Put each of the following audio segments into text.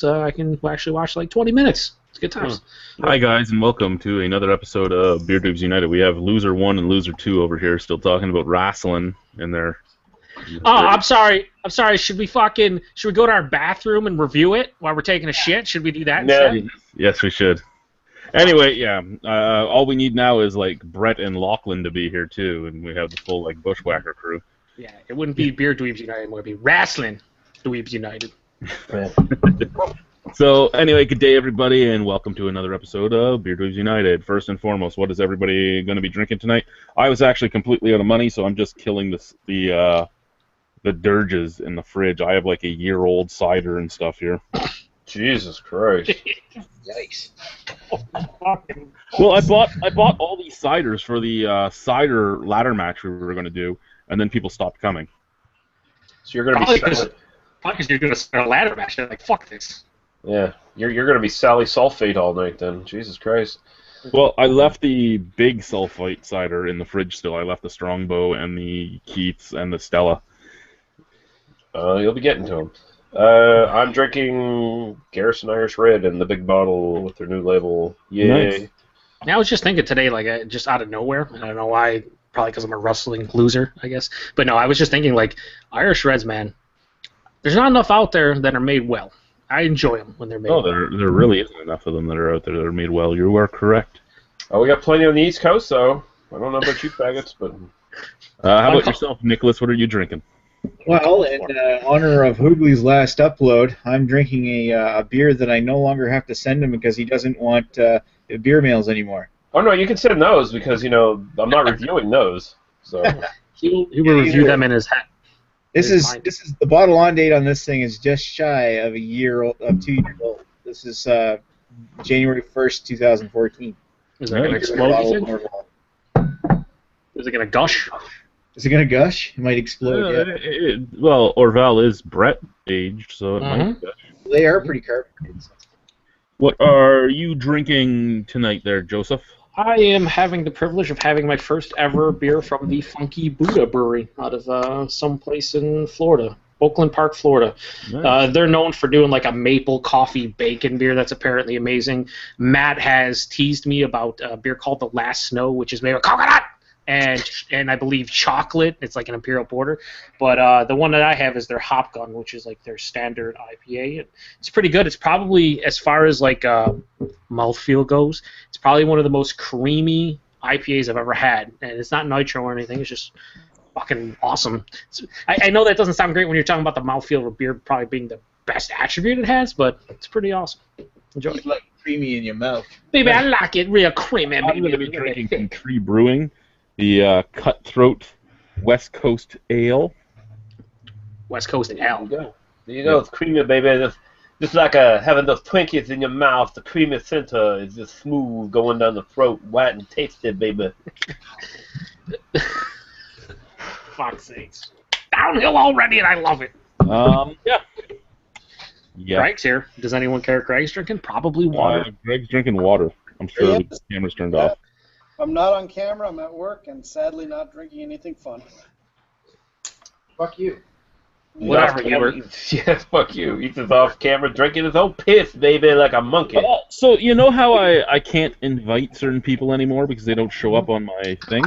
minutes, I can actually watch like 20 minutes. It's good times. Hi guys, and welcome to another episode of Beer Dweebs United. We have Loser 1 and Loser 2 over here still talking about wrestling in their... Oh, I'm sorry. Should we go to our bathroom and review it while we're taking a shit? Should we do that instead? Yes, we should. Anyway, yeah, all we need now is like Brett and Lachlan to be here too, and we have the full like bushwhacker crew. Yeah, it wouldn't be Beer Dweebs United, it would be Wrestling Dweebs United. So anyway, good day everybody, and welcome to another episode of Beer Dweebs United. First and foremost, what is everybody going to be drinking tonight? I was actually completely out of money, so I'm just killing the dirges in the fridge. I have like a year-old cider and stuff here. Jesus Christ! Yikes! Well, I bought all these ciders for the cider ladder match we were going to do, and then people stopped coming. So you're going to be because you're going to start a ladder match. They're like, fuck this. Yeah, you're going to be Sally Sulfate all night then. Jesus Christ! Well, I left the big sulfite cider in the fridge still. I left the Strongbow and the Keats and the Stella. You'll be getting to them. I'm drinking Garrison Irish Red in the big bottle with their new label. Yay! Nice. Now, I was just thinking today, like, just out of nowhere, I don't know why, probably because I'm a wrestling loser, I guess. But no, I was just thinking, like, Irish Reds, man, there's not enough out there that are made well. I enjoy them when they're made well. There really isn't enough of them that are out there that are made well. You are correct. Oh, we got plenty on the East Coast, though. I don't know about you faggots, but... How about yourself, Nicholas? What are you drinking? Well, in honor of Hoogley's last upload, I'm drinking a beer that I no longer have to send him because he doesn't want beer mails anymore. Oh, no, you can send those because, you know, I'm not reviewing those. So he will review them in his hat. This is the bottle on date on this thing is just shy of 2 years old. This is January 1st, 2014. Is it going to explode? Is it going to gush? Is it going to gush? It might explode, yeah. Well, Orval is Brett aged, so it might gush. They are pretty carbonated. What are you drinking tonight there, Joseph? I am having the privilege of having my first ever beer from the Funky Buddha Brewery out of someplace in Florida, Oakland Park, Florida. Nice. They're known for doing like a maple coffee bacon beer that's apparently amazing. Matt has teased me about a beer called The Last Snow, which is made with coconut and I believe chocolate. It's like an imperial porter. But the one that I have is their Hop Gun, which is like their standard IPA. It's pretty good. It's probably, as far as like mouthfeel goes, it's probably one of the most creamy IPAs I've ever had. And it's not nitro or anything. It's just fucking awesome. I know that doesn't sound great when you're talking about the mouthfeel of a beer probably being the best attribute it has, but it's pretty awesome. Enjoy it. It's like creamy in your mouth. Baby, I like it real creamy. I'm going to be drinking from Tree Brewing, the Cutthroat West Coast Ale. West Coast Ale. There you go. It's creamy, baby. Just like having those Twinkies in your mouth. The creamy center is just smooth going down the throat, white and tasty, baby. Fuck's sakes. Downhill already, and I love it. Yeah. Craig's here. Does anyone care Craig's drinking? Probably water. Greg's drinking water. I'm sure the camera's turned off. I'm not on camera. I'm at work, and sadly not drinking anything fun. Fuck you. Whatever, you Yeah, fuck you. Ethan's off camera drinking his own piss, baby, like a monkey. So you know how I can't invite certain people anymore because they don't show up on my thing?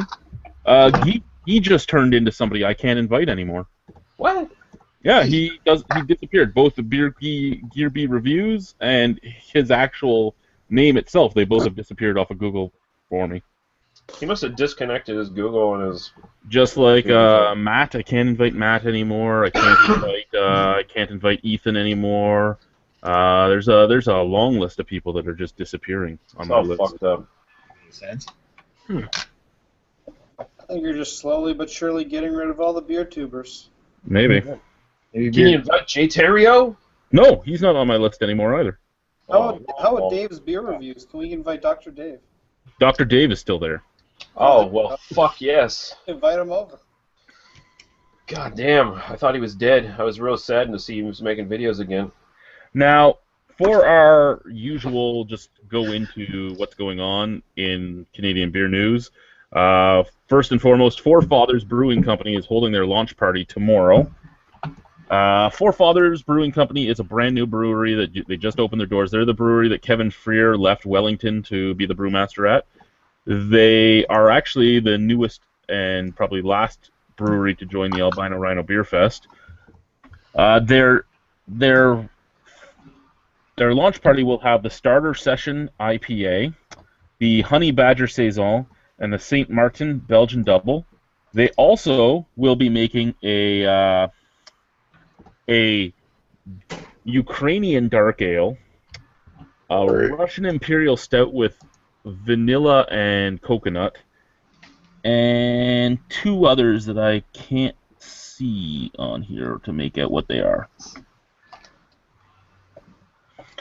He just turned into somebody I can't invite anymore. What? Yeah, he disappeared. Both the Gear B reviews and his actual name itself, they both have disappeared off of Google for me. He must have disconnected his Google and his... Just like Matt, I can't invite Matt anymore. I can't invite Ethan anymore. There's a long list of people that are just disappearing on my list. Fucked up. Makes sense. I think you're just slowly but surely getting rid of all the beer tubers. Maybe. Can you invite Jay Terrio? No, he's not on my list anymore either. How about Dave's beer reviews? Can we invite Dr. Dave? Dr. Dave is still there. Oh, well, fuck yes. Invite him over. God damn, I thought he was dead. I was real sad to see he was making videos again. Now, for our usual, just go into what's going on in Canadian beer news. First and foremost, Four Fathers Brewing Company is holding their launch party tomorrow. Forefathers Brewing Company is a brand new brewery that they just opened their doors. They're the brewery that Kevin Freer left Wellington to be the brewmaster at. They are actually the newest and probably last brewery to join the Albino Rhino Beer Fest. Their launch party will have the Starter Session IPA, the Honey Badger Saison, and the St. Martin Belgian Double. They also will be making a Ukrainian dark ale, a Russian Imperial Stout with vanilla and coconut, and two others that I can't see on here to make out what they are.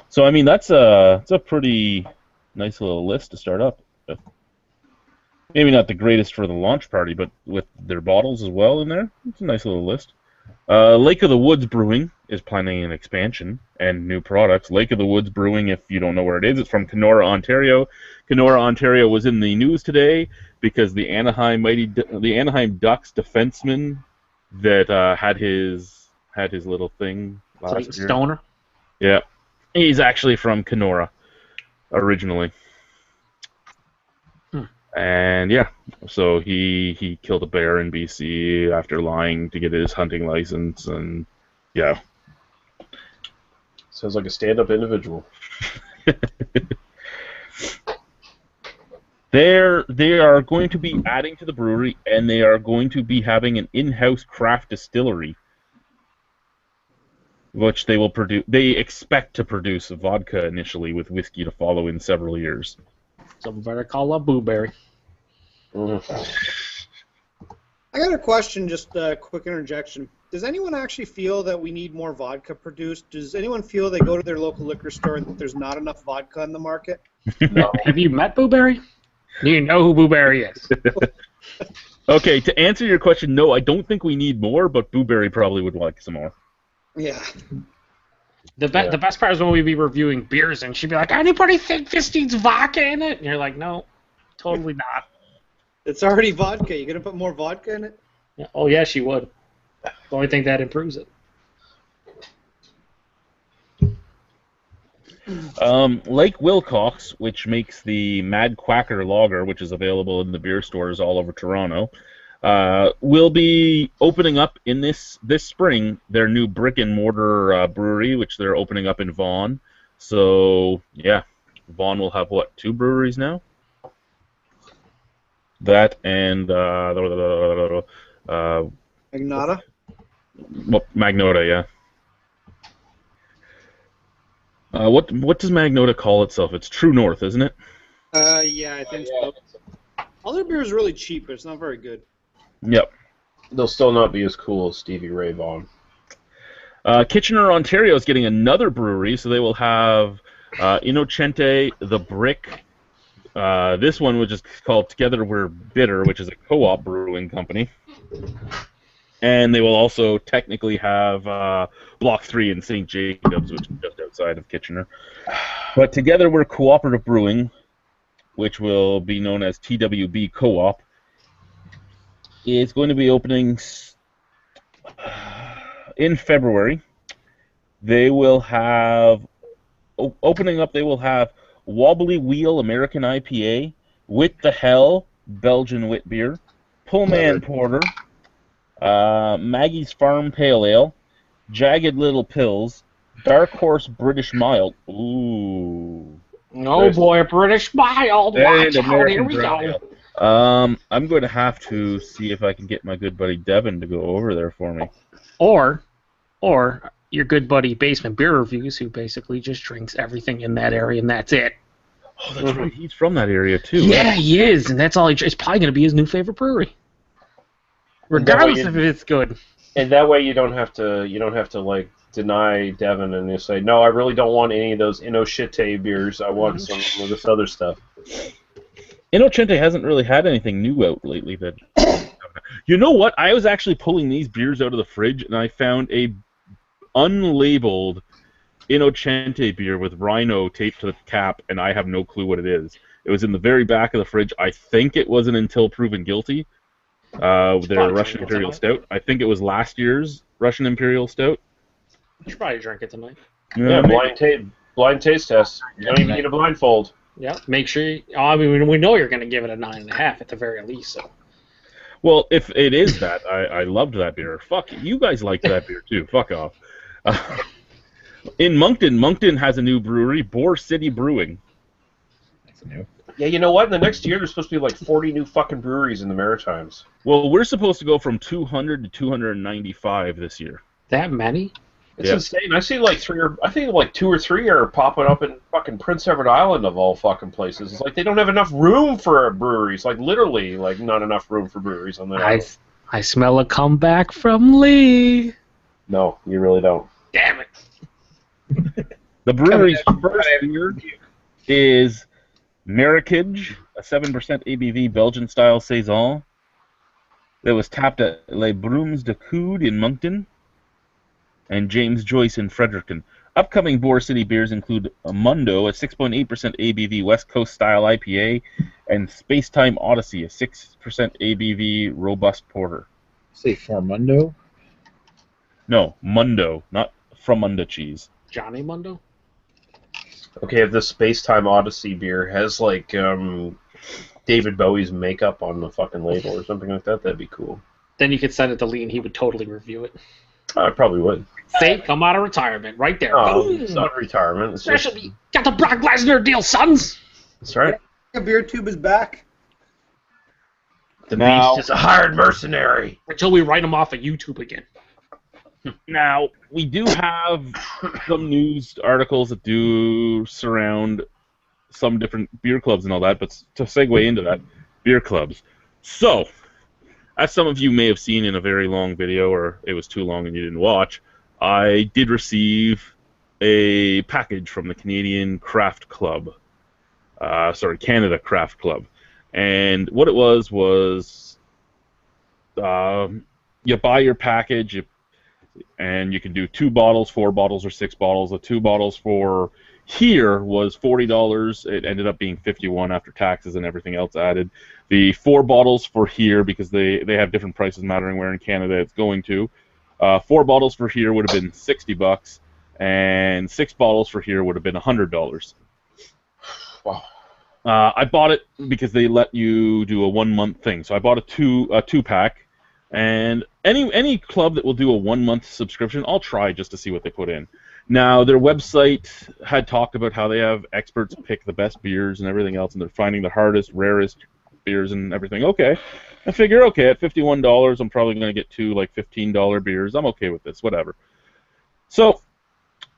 So I mean that's a pretty nice little list to start up with. Maybe not the greatest for the launch party, but with their bottles as well in there, it's a nice little list. Lake of the Woods Brewing is planning an expansion and new products. Lake of the Woods Brewing, if you don't know where it is, it's from Kenora, Ontario. Kenora, Ontario was in the news today because the Anaheim Ducks defenseman that had his little thing last year. Stoner? Yeah. He's actually from Kenora originally. And yeah, so he killed a bear in BC after lying to get his hunting license, and yeah. Sounds like a stand-up individual. They are going to be adding to the brewery, and they are going to be having an in-house craft distillery, which they will produce. They expect to produce vodka initially, with whiskey to follow in several years. Something better call a blueberry. I got a question, just a quick interjection. Does anyone actually feel that we need more vodka produced? Does anyone feel they go to their local liquor store and that there's not enough vodka in the market? No. Have you met Blueberry? Do you know who Blueberry is? Okay, to answer your question, no, I don't think we need more, but Blueberry probably would like some more. Yeah. The best part is when we'd be reviewing beers and she'd be like, anybody think this needs vodka in it? And you're like, no, totally not. It's already vodka. You gonna put more vodka in it? Yeah. Oh, yeah, she would. The only thing that improves it. Lake Wilcox, which makes the Mad Quacker Lager, which is available in the beer stores all over Toronto, will be opening up in this spring their new brick and mortar brewery, which they're opening up in Vaughan. So yeah, Vaughan will have what, 2 breweries now? That and Magnata? Magnota, yeah. What does Magnota call itself? It's True North, isn't it? Yeah, I think so. All their beer is really cheap, but it's not very good. Yep. They'll still not be as cool as Stevie Ray Vaughan. Kitchener, Ontario is getting another brewery, so they will have Innocente, The Brick. This one, which is called Together We're Bitter, which is a co-op brewing company. And they will also technically have Block 3 in St. Jacobs, which is just outside of Kitchener. But Together We're Cooperative Brewing, which will be known as TWB Co-op, is going to be opening in February. They will have, opening up, they will have Wobbly Wheel American IPA, Wit the Hell Belgian Wit Beer, Pullman Porter, Maggie's Farm Pale Ale, Jagged Little Pills, Dark Horse British Mild. Ooh. Oh boy, a British mild. Watch out, here we go. I'm going to have to see if I can get my good buddy Devin to go over there for me. Or your good buddy Basement Beer Reviews, who basically just drinks everything in that area and that's it. Oh, that's right. He's from that area too. Yeah, right? he is, and that's all. It's probably going to be his new favorite brewery, regardless if it's good. And that way, you don't have to like deny Devin and just say, no, I really don't want any of those Innocente beers. I want some of this other stuff. Innocente hasn't really had anything new out lately. That you know what? I was actually pulling these beers out of the fridge, and I found a unlabeled Innocente beer with Rhino taped to the cap, and I have no clue what it is. It was in the very back of the fridge. I think it wasn't until proven guilty, Their Russian Imperial Stout. I think it was last year's Russian Imperial Stout. You should probably drink it tonight. Yeah, blind taste test. You don't even need a blindfold. Yeah, make sure. I mean, we know you're going to give it a 9.5 at the very least. So. Well, if it is that, I loved that beer. Fuck, you guys liked that beer too. Fuck off. In Moncton has a new brewery, Boar City Brewing. That's new. Yeah, you know what? In the next year, there's supposed to be like 40 new fucking breweries in the Maritimes. Well, we're supposed to go from 200 to 295 this year. That many? It's insane. I see like I think like 2 or 3 are popping up in fucking Prince Edward Island of all fucking places. It's like they don't have enough room for breweries. Like literally, like not enough room for breweries on that island. I smell a comeback from Lee. No, you really don't. Damn it. The brewery's first beer is Marrakech, a 7% ABV Belgian-style saison that was tapped at Les Brumes de Coude in Moncton and James Joyce in Fredericton. Upcoming Boar City beers include Mundo, a 6.8% ABV West Coast-style IPA, and Spacetime Odyssey, a 6% ABV Robust Porter. Say Formundo? No, Mundo, not Fromunda cheese. Johnny Mundo? Okay, if the Spacetime Odyssey beer has like David Bowie's makeup on the fucking label or something like that, that'd be cool. Then you could send it to Lee and he would totally review it. I probably would. See, come out of retirement, right there. Oh, it's not retirement. It's just... Specialty. Got the Brock Lesnar deal, sons. That's right. A beer tube is back. The Beast is a hired mercenary. Until we write him off of YouTube again. Now, we do have some news articles that do surround some different beer clubs and all that, but to segue into that, beer clubs. So, as some of you may have seen in a very long video, or it was too long and you didn't watch, I did receive a package from the Canadian Craft Club. Canada Craft Club. And what it was you buy your package, and you can do 2 bottles, 4 bottles, or 6 bottles. The 2 bottles for here was $40. It ended up being $51 after taxes and everything else added. The 4 bottles for here, because they have different prices mattering where in Canada it's going to. 4 bottles for here would have been $60, and 6 bottles for here would have been $100. Wow. I bought it because they let you do a 1-month thing. So I bought a 2-pack. And any club that will do a 1-month subscription, I'll try just to see what they put in. Now, their website had talked about how they have experts pick the best beers and everything else, and they're finding the hardest, rarest beers and everything. Okay. I figure, okay, at $51, I'm probably going to get 2 like $15 beers. I'm okay with this, whatever. So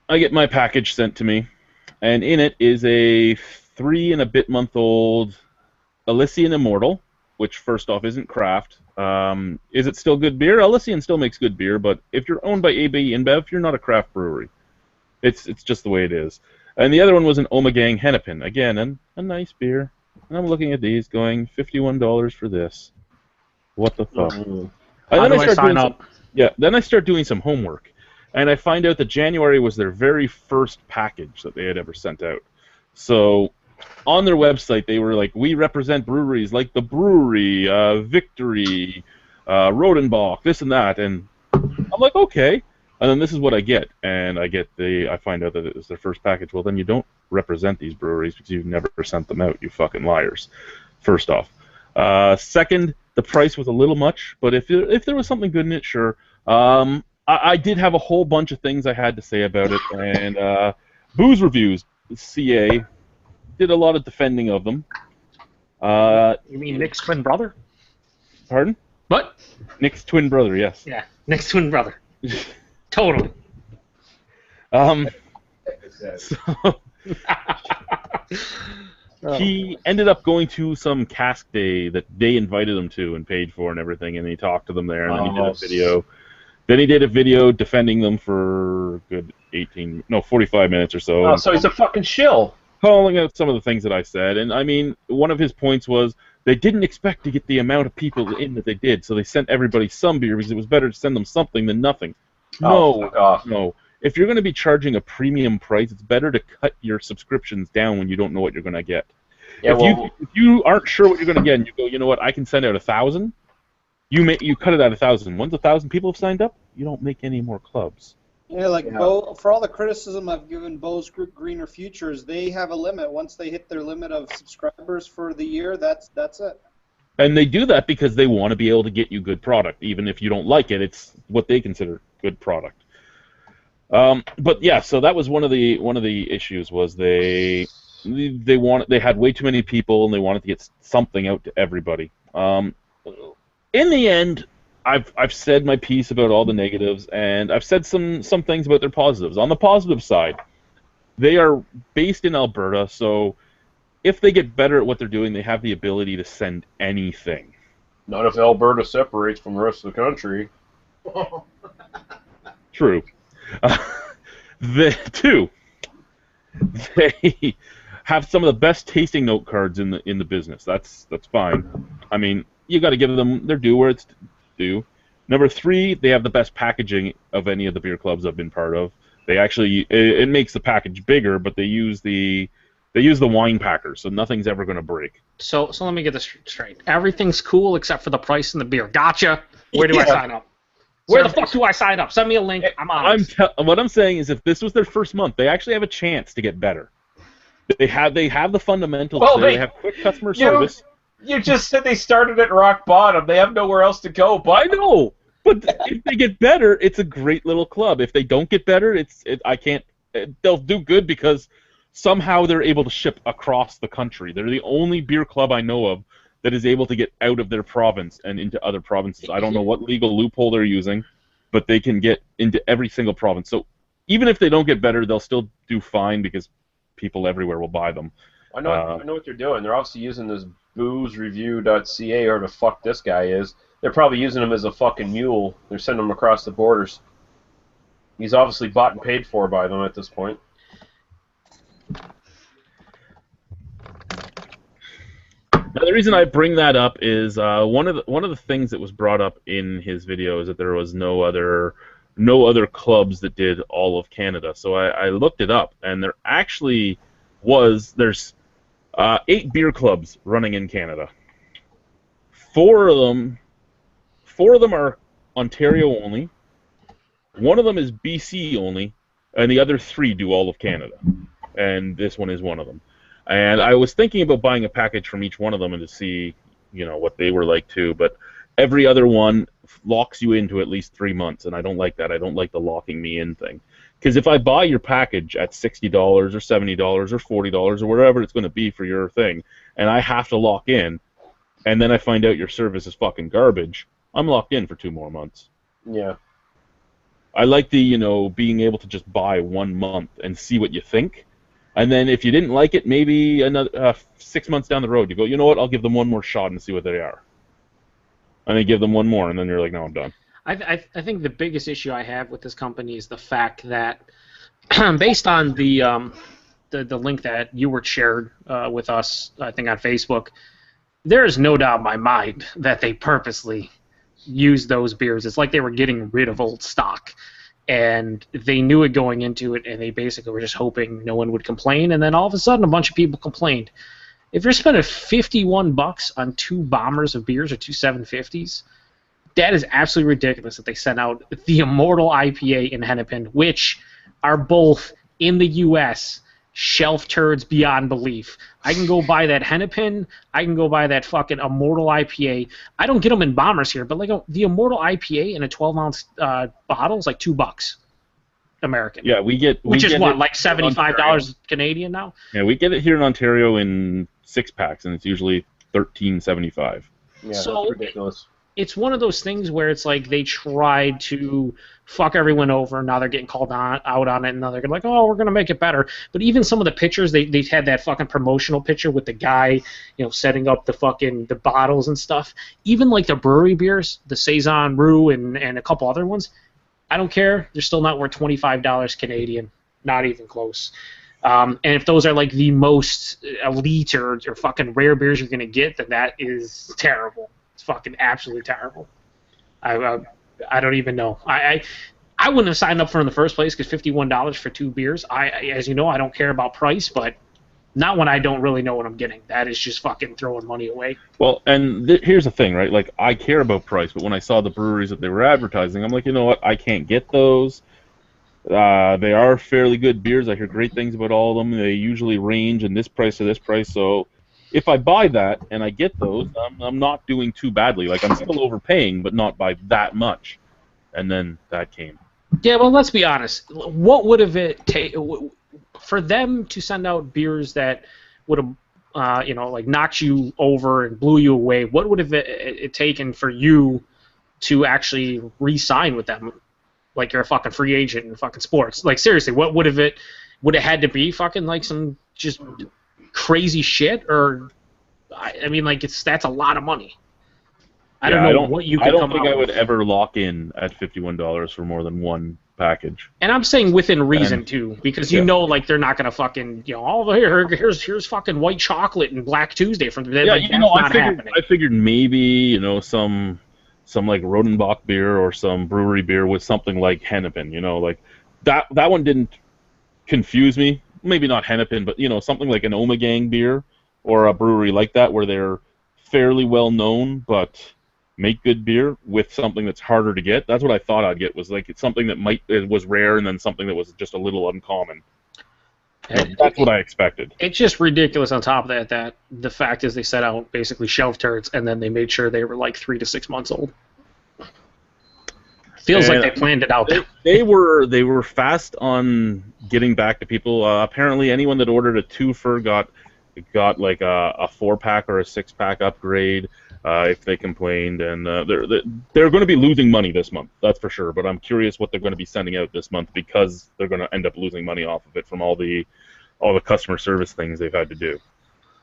I get my package sent to me, and in it is a 3-and-a-bit-month-old Elysian Immortal, which first off isn't craft. Is it still good beer? Elysian still makes good beer, but if you're owned by AB InBev, you're not a craft brewery. It's just the way it is. And the other one was an Omegang Hennepin. Again, a nice beer. And I'm looking at these going, $51 for this. What the fuck? How do I sign up? Then I start doing some homework. And I find out that January was their very first package that they had ever sent out. So on their website, they were like, we represent breweries like The Brewery, Victory, Rodenbach, this and that. And I'm like, okay. And then this is what I get. And I find out that it was their first package. Well, then you don't represent these breweries because you've never sent them out, you fucking liars. First off. Second, the price was a little much, but if there was something good in it, sure. I did have a whole bunch of things I had to say about it. And Booze Reviews, CA, did a lot of defending of them. You mean Nick's twin brother? Pardon? What? Nick's twin brother, yes. Yeah, Nick's twin brother. Totally. He ended up going to some cask day that they invited him to and paid for and everything, and he talked to them there, and then he did a video. Then he did a video defending them for a good 45 minutes or so. Oh, so he's a fucking shill. Calling out some of the things that I said, and I mean, one of his points was they didn't expect to get the amount of people in that they did, so they sent everybody some beer because it was better to send them something than nothing. No. If you're going to be charging a premium price, it's better to cut your subscriptions down when you don't know what you're going to get. Yeah, if you aren't sure what you're going to get, and you go, you know what, I can send out 1,000, You cut it at 1,000. Once 1,000 people have signed up, you don't make any more clubs. Yeah, like Bo, for all the criticism I've given Bo's Greener Futures, they have a limit. Once they hit their limit of subscribers for the year, that's it. And they do that because they want to be able to get you good product, even if you don't like it. It's what they consider good product. But yeah, so that was one of the issues was they had way too many people and they wanted to get something out to everybody. In the end, I've said my piece about all the negatives, and I've said some things about their positives. On the positive side, they are based in Alberta, so if they get better at what they're doing, they have the ability to send anything. Not if Alberta separates from the rest of the country. True. They have some of the best tasting note cards in the business. That's fine. I mean, you got to give them their due where it's due. Number 3, they have the best packaging of any of the beer clubs I've been part of. They actually it makes the package bigger, but they use the wine packers, so nothing's ever going to break. So let me get this straight. Everything's cool except for the price and the beer. Gotcha. Where do I sign up? Where the fuck do I sign up? Send me a link. I'm on. What I'm saying is, if this was their first month, they actually have a chance to get better. They have the fundamentals. Well, they have quick customer service. You just said they started at rock bottom. They have nowhere else to go. But I know, but if they get better, it's a great little club. If they don't get better, they'll do good because somehow they're able to ship across the country. They're the only beer club I know of that is able to get out of their province and into other provinces. I don't know what legal loophole they're using, but they can get into every single province. So even if they don't get better, they'll still do fine because people everywhere will buy them. I know what they're doing. They're obviously using this boozereview.ca or the fuck this guy is. They're probably using him as a fucking mule. They're sending him across the borders. He's obviously bought and paid for by them at this point. Now, the reason I bring that up is one of the things that was brought up in his video is that there was no other clubs that did all of Canada. So I looked it up, and there actually there's 8 beer clubs running in Canada. 4 of them are Ontario only. One of them is BC only, and the other 3 do all of Canada. And this one is one of them. And I was thinking about buying a package from each one of them and to see, what they were like too. But every other one locks you into at least 3 months, and I don't like that. I don't like the locking me in thing. Because if I buy your package at $60 or $70 or $40 or whatever it's going to be for your thing, and I have to lock in, and then I find out your service is fucking garbage, I'm locked in for 2 more months. Yeah. I like the, being able to just buy 1 month and see what you think. And then if you didn't like it, maybe another 6 months down the road, you go, you know what, I'll give them one more shot and see what they are. And then give them one more, and then you're like, no, I'm done. I think the biggest issue I have with this company is the fact that, based on the link that you were shared with us, I think on Facebook, there is no doubt in my mind that they purposely used those beers. It's like they were getting rid of old stock. And they knew it going into it, and they basically were just hoping no one would complain. And then all of a sudden, a bunch of people complained. If you're spending $51 on 2 bombers of beers or 2 750s, that is absolutely ridiculous that they sent out the Immortal IPA and Hennepin, which are both in the U.S. shelf turds beyond belief. I can go buy that Hennepin. I can go buy that fucking Immortal IPA. I don't get them in bombers here, but like the Immortal IPA in a 12-ounce bottle is like $2 American. Yeah, which is what, like $75 Canadian now? Yeah, we get it here in Ontario in 6-packs, and it's usually $13.75. Yeah, so that's ridiculous. It's one of those things where it's like they tried to fuck everyone over, and now they're getting called out on it, and now they're like, oh, we're going to make it better. But even some of the pictures, they had that fucking promotional picture with the guy, setting up the bottles and stuff. Even like the brewery beers, the Saison Roux and a couple other ones, I don't care. They're still not worth $25 Canadian. Not even close. And if those are like the most elite or fucking rare beers you're going to get, then that is terrible. It's fucking absolutely terrible. I don't even know. I wouldn't have signed up for it in the first place because $51 for 2 beers. As you know, I don't care about price, but Not when I don't really know what I'm getting. That is just fucking throwing money away. Well, and here's the thing, right? Like, I care about price, but when I saw the breweries that they were advertising, I'm like, you know what? I can't get those. They are fairly good beers. I hear great things about all of them. They usually range in this price to this price. So if I buy that and I get those, I'm not doing too badly. Like, I'm still overpaying, but not by that much. And then that came. Yeah, well, let's be honest. What would have it taken for them to send out beers that would have, like knocked you over and blew you away? What would have it taken for you to actually re-sign with them? Like you're a fucking free agent in fucking sports. Like seriously, what would it had to be fucking like some just crazy shit? Or I mean, like that's a lot of money. I don't know what you could come up with. I don't think I would ever lock in at $51 for more than one package. And I'm saying within reason too, because you know, like they're not gonna fucking, here's fucking white chocolate and Black Tuesday from them. Yeah, like, I figured maybe some like Rodenbach beer or some brewery beer with something like Hennepin. Like that one didn't confuse me. Maybe not Hennepin, but something like an Omegang beer or a brewery like that where they're fairly well known, but make good beer with something that's harder to get. That's what I thought I'd get, was like it's something that was rare and then something that was just a little uncommon. That's what I expected. It's just ridiculous on top of that the fact is they set out basically shelf turds and then they made sure they were like 3 to 6 months old. Feels like they planned it out. They were fast on getting back to people. Apparently anyone that ordered a twofer got like a 4-pack or a 6-pack upgrade. If they complained, and they're going to be losing money this month, that's for sure. But I'm curious what they're going to be sending out this month, because they're going to end up losing money off of it from all the customer service things they've had to do.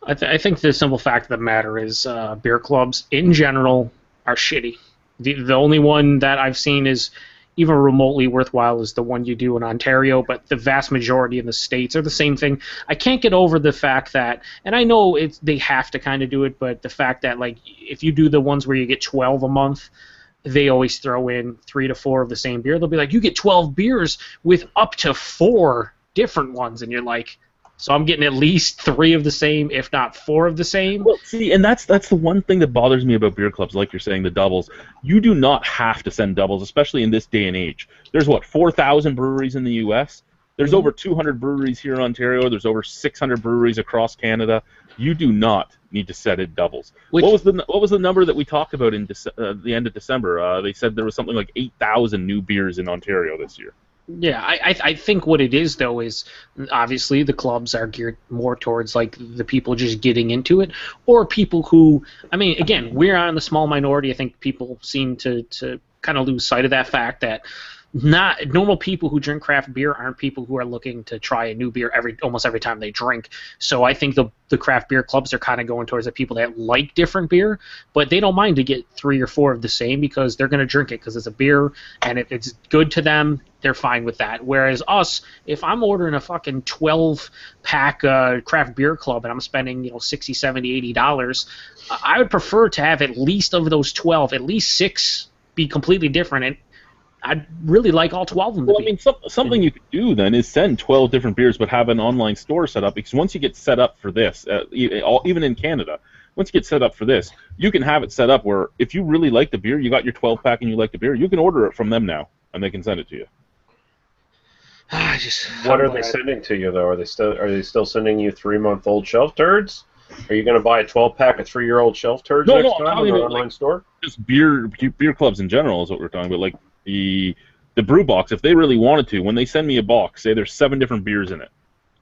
I think the simple fact of the matter is beer clubs in general are shitty. The only one that I've seen is even remotely worthwhile is the one you do in Ontario, but the vast majority in the States are the same thing. I can't get over the fact that, and I know they have to kind of do it, but the fact that like if you do the ones where you get 12 a month, they always throw in 3 to 4 of the same beer. They'll be like, you get 12 beers with up to 4 different ones, and you're like, so I'm getting at least 3 of the same, if not 4 of the same. Well, see, and that's the one thing that bothers me about beer clubs, like you're saying, the doubles. You do not have to send doubles, especially in this day and age. There's, 4,000 breweries in the U.S.? There's over 200 breweries here in Ontario. There's over 600 breweries across Canada. You do not need to set it doubles. What was the number that we talked about in the end of December? They said there was something like 8,000 new beers in Ontario this year. Yeah, I think what it is, though, is obviously the clubs are geared more towards, like, the people just getting into it, or people who, I mean, again, we're on the small minority. I think people seem to kind of lose sight of that fact that not normal people who drink craft beer aren't people who are looking to try a new beer almost every time they drink. So I think the craft beer clubs are kind of going towards the people that like different beer, but they don't mind to get 3 or 4 of the same because they're going to drink it because it's a beer and it's good to them. They're fine with that. Whereas us, if I'm ordering a fucking 12-pack craft beer club and I'm spending $60, $70, $80, I would prefer to have at least of those 12, at least 6 be completely different. And I'd really like all 12 of them to be. I mean, something you could do then is send 12 different beers, but have an online store set up, because once you get set up for this, even in Canada, once you get set up for this, you can have it set up where if you really like the beer, you got your 12-pack and you like the beer, you can order it from them now, and they can send it to you. What are they sending to you, though? Are they still sending you 3-month-old shelf turds? Are you going to buy a 12-pack of 3-year-old shelf turds next time on the online store? Just beer clubs in general is what we're talking about. Like the brew box, if they really wanted to, when they send me a box, say there's 7 different beers in it,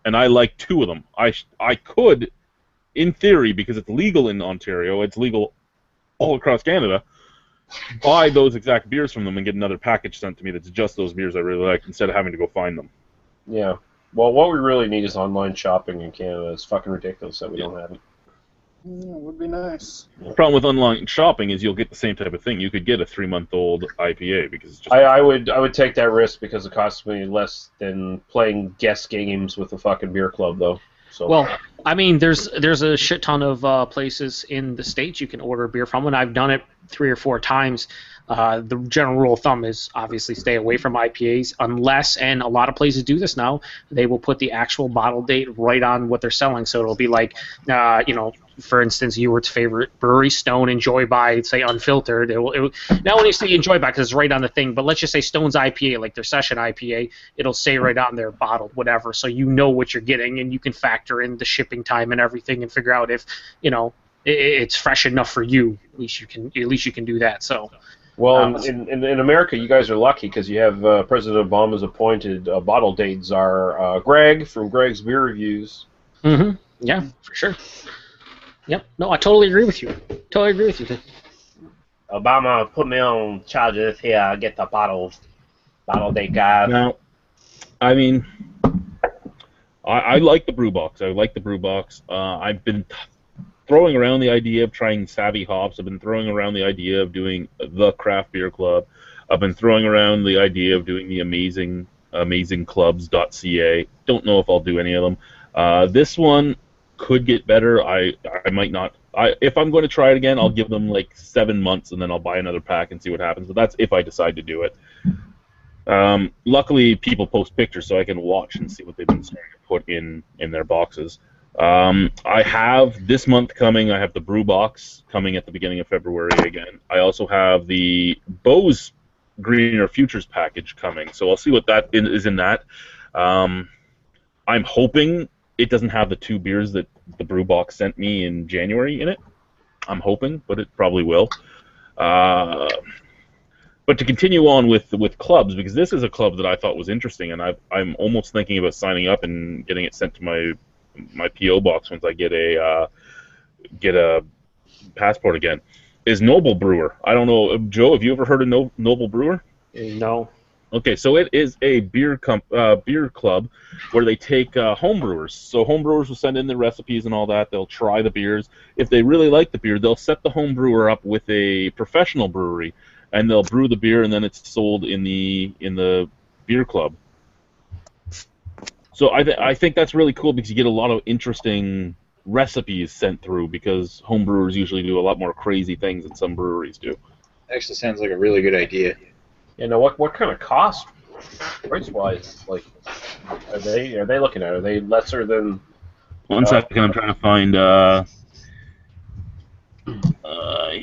and I like 2 of them, I could, in theory, because it's legal in Ontario, it's legal all across Canada, buy those exact beers from them and get another package sent to me that's just those beers I really like, instead of having to go find them. Yeah. Well, what we really need is online shopping in Canada. It's fucking ridiculous that we don't have it. Yeah, it would be nice. The problem with online shopping is you'll get the same type of thing. You could get a 3-month-old IPA because it's just... I would take that risk because it costs me less than playing guest games with a fucking beer club, though. So. Well, I mean, there's a shit ton of places in the States you can order beer from, and I've done it 3 or 4 times. The general rule of thumb is obviously stay away from IPAs unless, and a lot of places do this now, they will put the actual bottle date right on what they're selling. So it'll be like, for instance, Ewart's favorite brewery, Stone Enjoy By, say unfiltered. Not when you say Enjoy By because it's right on the thing, but let's just say Stone's IPA, like their session IPA, it'll say right on there bottled, whatever, so you know what you're getting and you can factor in the shipping time and everything and figure out if it's fresh enough for you. At least you can do that. So, well, in America, you guys are lucky because you have President Obama's appointed bottle date czar, Greg from Greg's Beer Reviews. Mm-hmm. Yeah, for sure. Yep. No, I totally agree with you. Obama put me on charge of this here. I get the bottle date guy. Now, I mean, I like the brew box. I've been throwing around the idea of trying Savvy Hops. I've been throwing around the idea of doing the Craft Beer Club. I've been throwing around the idea of doing the amazingclubs.ca. Don't know if I'll do any of them. This one could get better. I might not. If I'm going to try it again, I'll give them like 7 months, and then I'll buy another pack and see what happens. But that's if I decide to do it. Luckily, people post pictures, so I can watch and see what they've been starting to put in their boxes. I have this month coming. I have the brew box coming at the beginning of February again. I also have the Bose Greener Futures package coming, so I'll see what that is in that. I'm hoping it doesn't have the 2 beers that the brew box sent me in January in it. I'm hoping, but it probably will. But to continue on with clubs, because this is a club that I thought was interesting, and I'm almost thinking about signing up and getting it sent to my PO box once I get a passport again, is Noble Brewer. I don't know, Joe, have you ever heard of Noble Brewer? No. Okay, so it is a beer club where they take homebrewers. So homebrewers will send in their recipes and all that. They'll try the beers. If they really like the beer, they'll set the homebrewer up with a professional brewery, and they'll brew the beer, and then it's sold in the beer club. So I think that's really cool because you get a lot of interesting recipes sent through because homebrewers usually do a lot more crazy things than some breweries do. Actually sounds like a really good idea. You know, what kind of cost, price-wise, like, are they looking at? Are they lesser than... One second, I'm trying to find...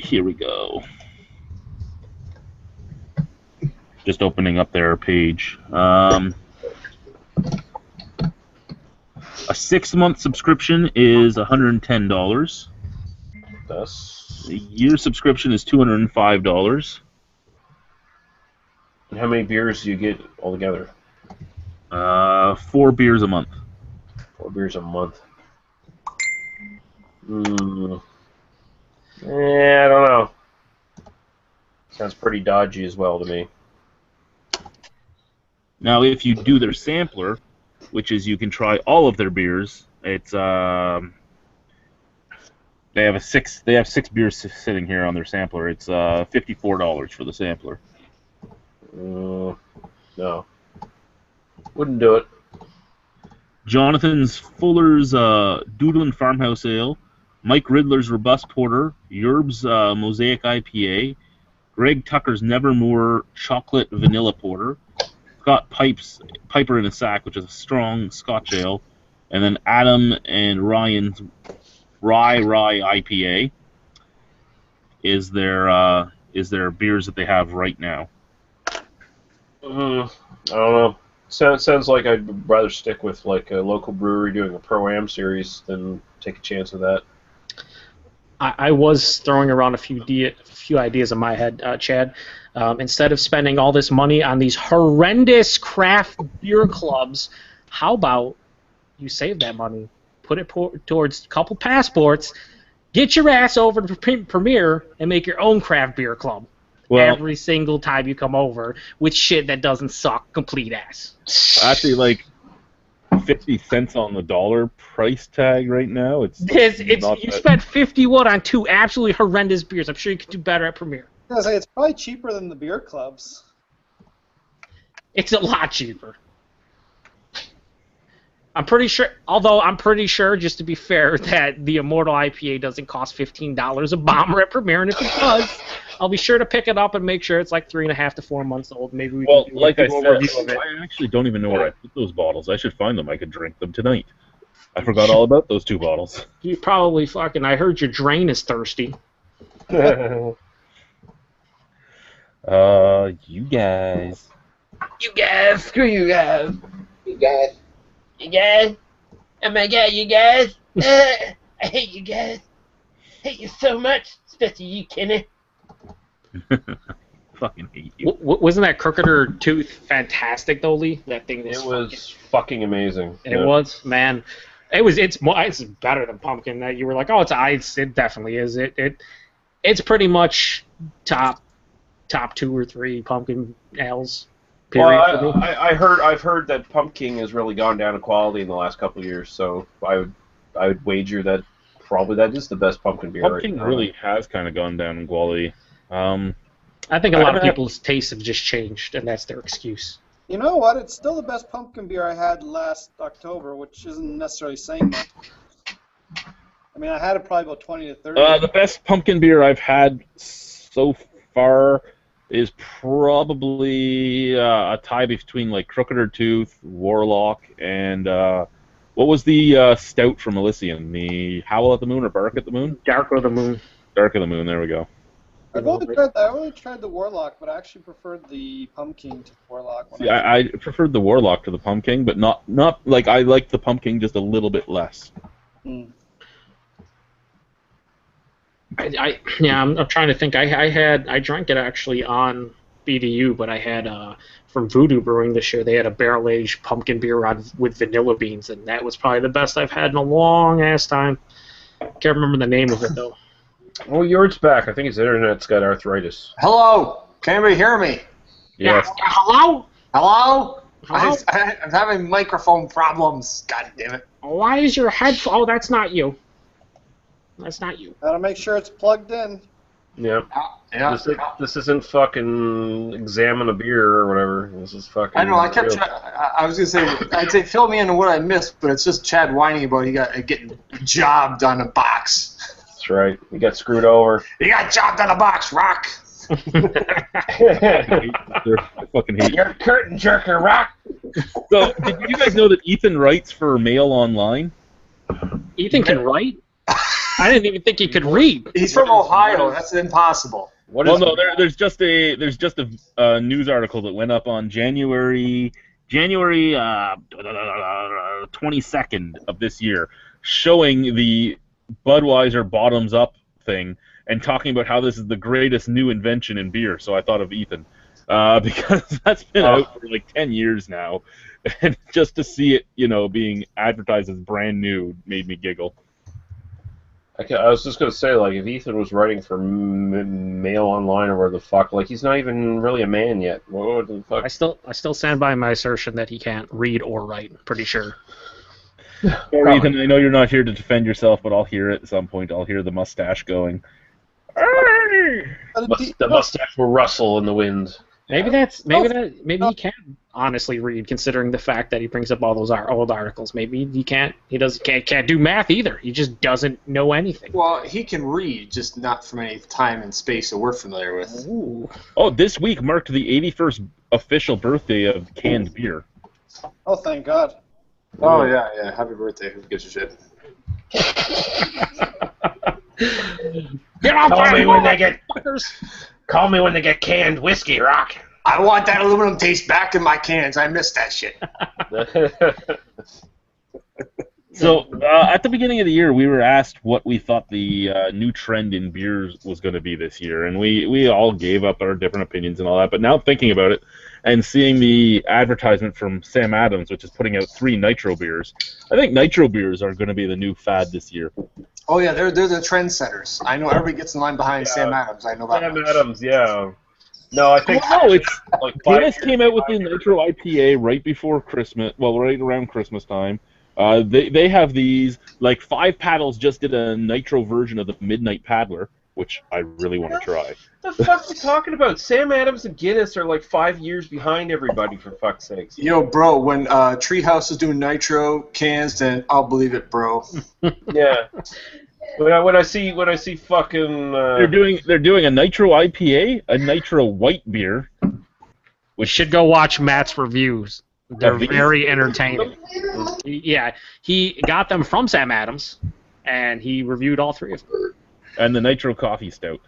here we go. Just opening up their page. A 6-month subscription is $110. That's... A year subscription is $205. And how many beers do you get altogether? 4 beers a month. 4 beers a month. I don't know. Sounds pretty dodgy as well to me. Now, if you do their sampler, which is you can try all of their beers, it's they have 6 beers sitting here on their sampler. It's $54 for the sampler. No. Wouldn't do it. Jonathan's Fuller's Doodlin' Farmhouse Ale, Mike Riddler's Robust Porter, Yerb's Mosaic IPA, Greg Tucker's Nevermore Chocolate Vanilla Porter, Scott Piper in a Sack, which is a strong Scotch ale, and then Adam and Ryan's Rye IPA is their beers that they have right now. I don't know. Sounds like I'd rather stick with like a local brewery doing a Pro-Am series than take a chance with that. I was throwing around a few ideas in my head, Chad. Instead of spending all this money on these horrendous craft beer clubs, how about you save that money, put it towards a couple passports, get your ass over to Premier, and make your own craft beer club. Well, every single time you come over with shit that doesn't suck complete ass. Actually, like 50 cents on the dollar price tag right now. You spent 51 on 2 absolutely horrendous beers. I'm sure you could do better at Premier. I was gonna say it's probably cheaper than the beer clubs. It's a lot cheaper. I'm pretty sure. Although I'm pretty sure, just to be fair, that the Immortal IPA doesn't cost $15 a bomber at Premier, and if it does, I'll be sure to pick it up and make sure it's like 3.5 to 4 months old. Maybe we can do like I a said, review of it. I actually don't even know where I put those bottles. I should find them. I could drink them tonight. I forgot all about those 2 bottles. You probably fucking. I heard your drain is thirsty. You guys. You guys, screw you guys. You guys. Oh my god, you guys. I hate you guys. Hate you so much, especially you, Kenny. Fucking hate you. Wasn't that Crooketer Tooth fantastic, though, Lee? That thing was fucking amazing. It was, man. It's better than pumpkin. That you were like, oh, it definitely is. It's pretty much top 2 or 3 pumpkin ales. Period. Well, I've heard that Pumpkin has really gone down in quality in the last couple of years. So I would wager that probably that is the best pumpkin beer. Pumpkin really has kind of gone down in quality. I think a lot of people's tastes have just changed, and that's their excuse. You know what? It's still the best pumpkin beer I had last October, which isn't necessarily saying much. I mean, I had it probably about 20 to 30. The best pumpkin beer I've had so far is probably a tie between like Crooketer Tooth, Warlock, and what was the stout from Elysian? The Howl at the Moon or Bark at the Moon? Dark of the Moon. Dark of the Moon. There we go. I only tried the Warlock, but I actually preferred the Pumpkin to the Warlock. I preferred the Warlock to the Pumpkin, but not like I liked the Pumpkin just a little bit less. Mm. I'm trying to think. I drank it actually on BDU, but I had from Voodoo Brewing this year. They had a barrel aged pumpkin beer with vanilla beans, and that was probably the best I've had in a long ass time. Can't remember the name of it though. Oh, Yord's back. I think his internet's got arthritis. Hello. Can anybody hear me? Yes. Yeah, hello. Hello. Hello? I'm having microphone problems. God damn it. Why is your headphone? Oh, that's not you. That's not you. Gotta make sure it's plugged in. Yeah. Yeah. This isn't fucking examine a beer or whatever. This is fucking. I know. I kept. I was gonna say. I'd say fill me in on what I missed, but it's just Chad whining about he got getting jobbed on a box. That's right. You got screwed over. You got jobbed on a box, Rock. I fucking hate You're a curtain jerker, Rock. So, did you guys know that Ethan writes for Mail Online? Ethan can write? I didn't even think he could read. He's from Ohio. That's impossible. There's just a news article that went up on January 22nd of this year, showing the Budweiser bottoms up thing and talking about how this is the greatest new invention in beer. So I thought of Ethan because that's been out for like 10 years now, and just to see it, being advertised as brand new made me giggle. I was just gonna say, like, if Ethan was writing for Mail Online or where the fuck, like, he's not even really a man yet. What the fuck? I still stand by my assertion that he can't read or write. Pretty sure. Ethan, I know you're not here to defend yourself, but I'll hear it at some point. I'll hear the mustache going. The mustache will rustle in the wind. Maybe he can honestly read, considering the fact that he brings up all those old articles. Maybe he can't do math either. He just doesn't know anything. Well, he can read, just not from any time and space that we're familiar with. Ooh. Oh, this week marked the 81st official birthday of canned beer. Oh, thank God. Oh, yeah. Happy birthday. Who gives a shit? Get off Call me when they get fuckers. Call me when they get canned whiskey, Rock. I want that aluminum taste back in my cans. I missed that shit. So, at the beginning of the year, we were asked what we thought the new trend in beers was going to be this year, and we all gave up our different opinions and all that. But now thinking about it and seeing the advertisement from Sam Adams, which is putting out 3 nitro beers, I think nitro beers are going to be the new fad this year. Oh, yeah, they're the trendsetters. I know everybody gets in line behind Sam Adams. I know that. Sam Adams, yeah. No, I think. Oh, no, it's like Guinness came out with the Nitro IPA right before Christmas. Well, right around Christmas time. They have these, like 5 Paddles just did a Nitro version of the Midnight Paddler, which I really want to try. What the fuck are you talking about? Sam Adams and Guinness are like 5 years behind everybody, for fuck's sakes. Yo, bro, when Treehouse is doing nitro cans, then I'll believe it, bro. Yeah. When I see fucking They're doing a nitro IPA, a nitro white beer. We should go watch Matt's reviews. They're Of these? very entertaining. Yeah, he got them from Sam Adams, and he reviewed all 3 of them. And the nitro coffee stout.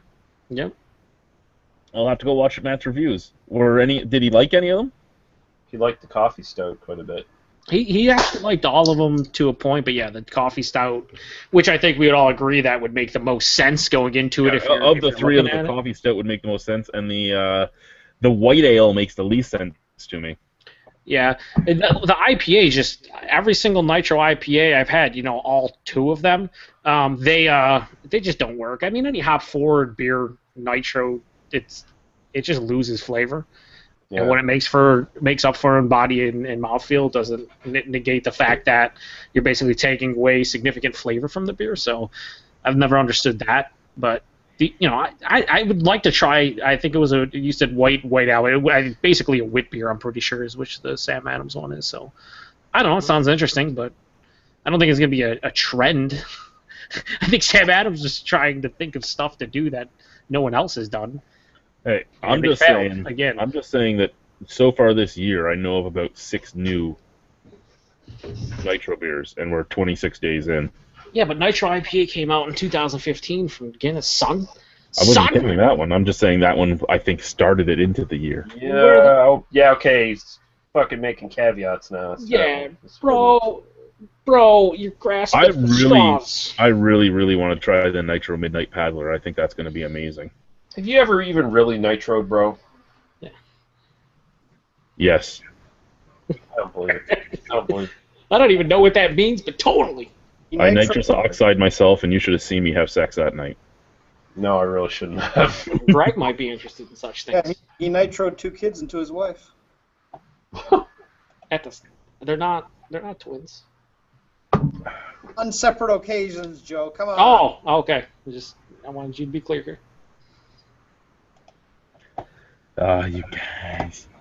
Yep. I'll have to go watch Matt's reviews. Did he like any of them? he liked the coffee stout quite a bit. He actually liked all of them to a point, but yeah, the coffee stout, which I think we would all agree that would make the most sense going into it. Of the 3 of them, the coffee stout would make the most sense, and the white ale makes the least sense to me. Yeah, the IPA, just every single nitro IPA I've had, all 2 of them, they just don't work. I mean, any hop forward beer nitro, it just loses flavor. Yeah. And what it makes up for in body and mouthfeel doesn't negate the fact that you're basically taking away significant flavor from the beer. So I've never understood that, but I would like to try. I think it was you said white ale. Basically a wit beer, I'm pretty sure, is which the Sam Adams one is. So I don't know. It sounds interesting, but I don't think it's gonna be a trend. I think Sam Adams is trying to think of stuff to do that no one else has done. Hey, I'm just saying that so far this year I know of about 6 new nitro beers, and we're 26 days in. Yeah, but Nitro IPA came out in 2015 from Guinness, son. I wasn't saying that one. I'm just saying that one, I think, started it into the year. Yeah, okay. He's fucking making caveats now. Bro, you're grasping at straws. I really, really want to try the Nitro Midnight Paddler. I think that's going to be amazing. Have you ever even really nitroed, bro? Yeah. Yes. I don't believe it. I don't even know what that means, but totally. I nitrous oxide myself, and you should have seen me have sex that night. No, I really shouldn't have. Greg might be interested in such things. Yeah, he nitroed 2 kids into his wife. They're not twins. On separate occasions, Joe. Come on. Oh, okay. I wanted you to be clear here.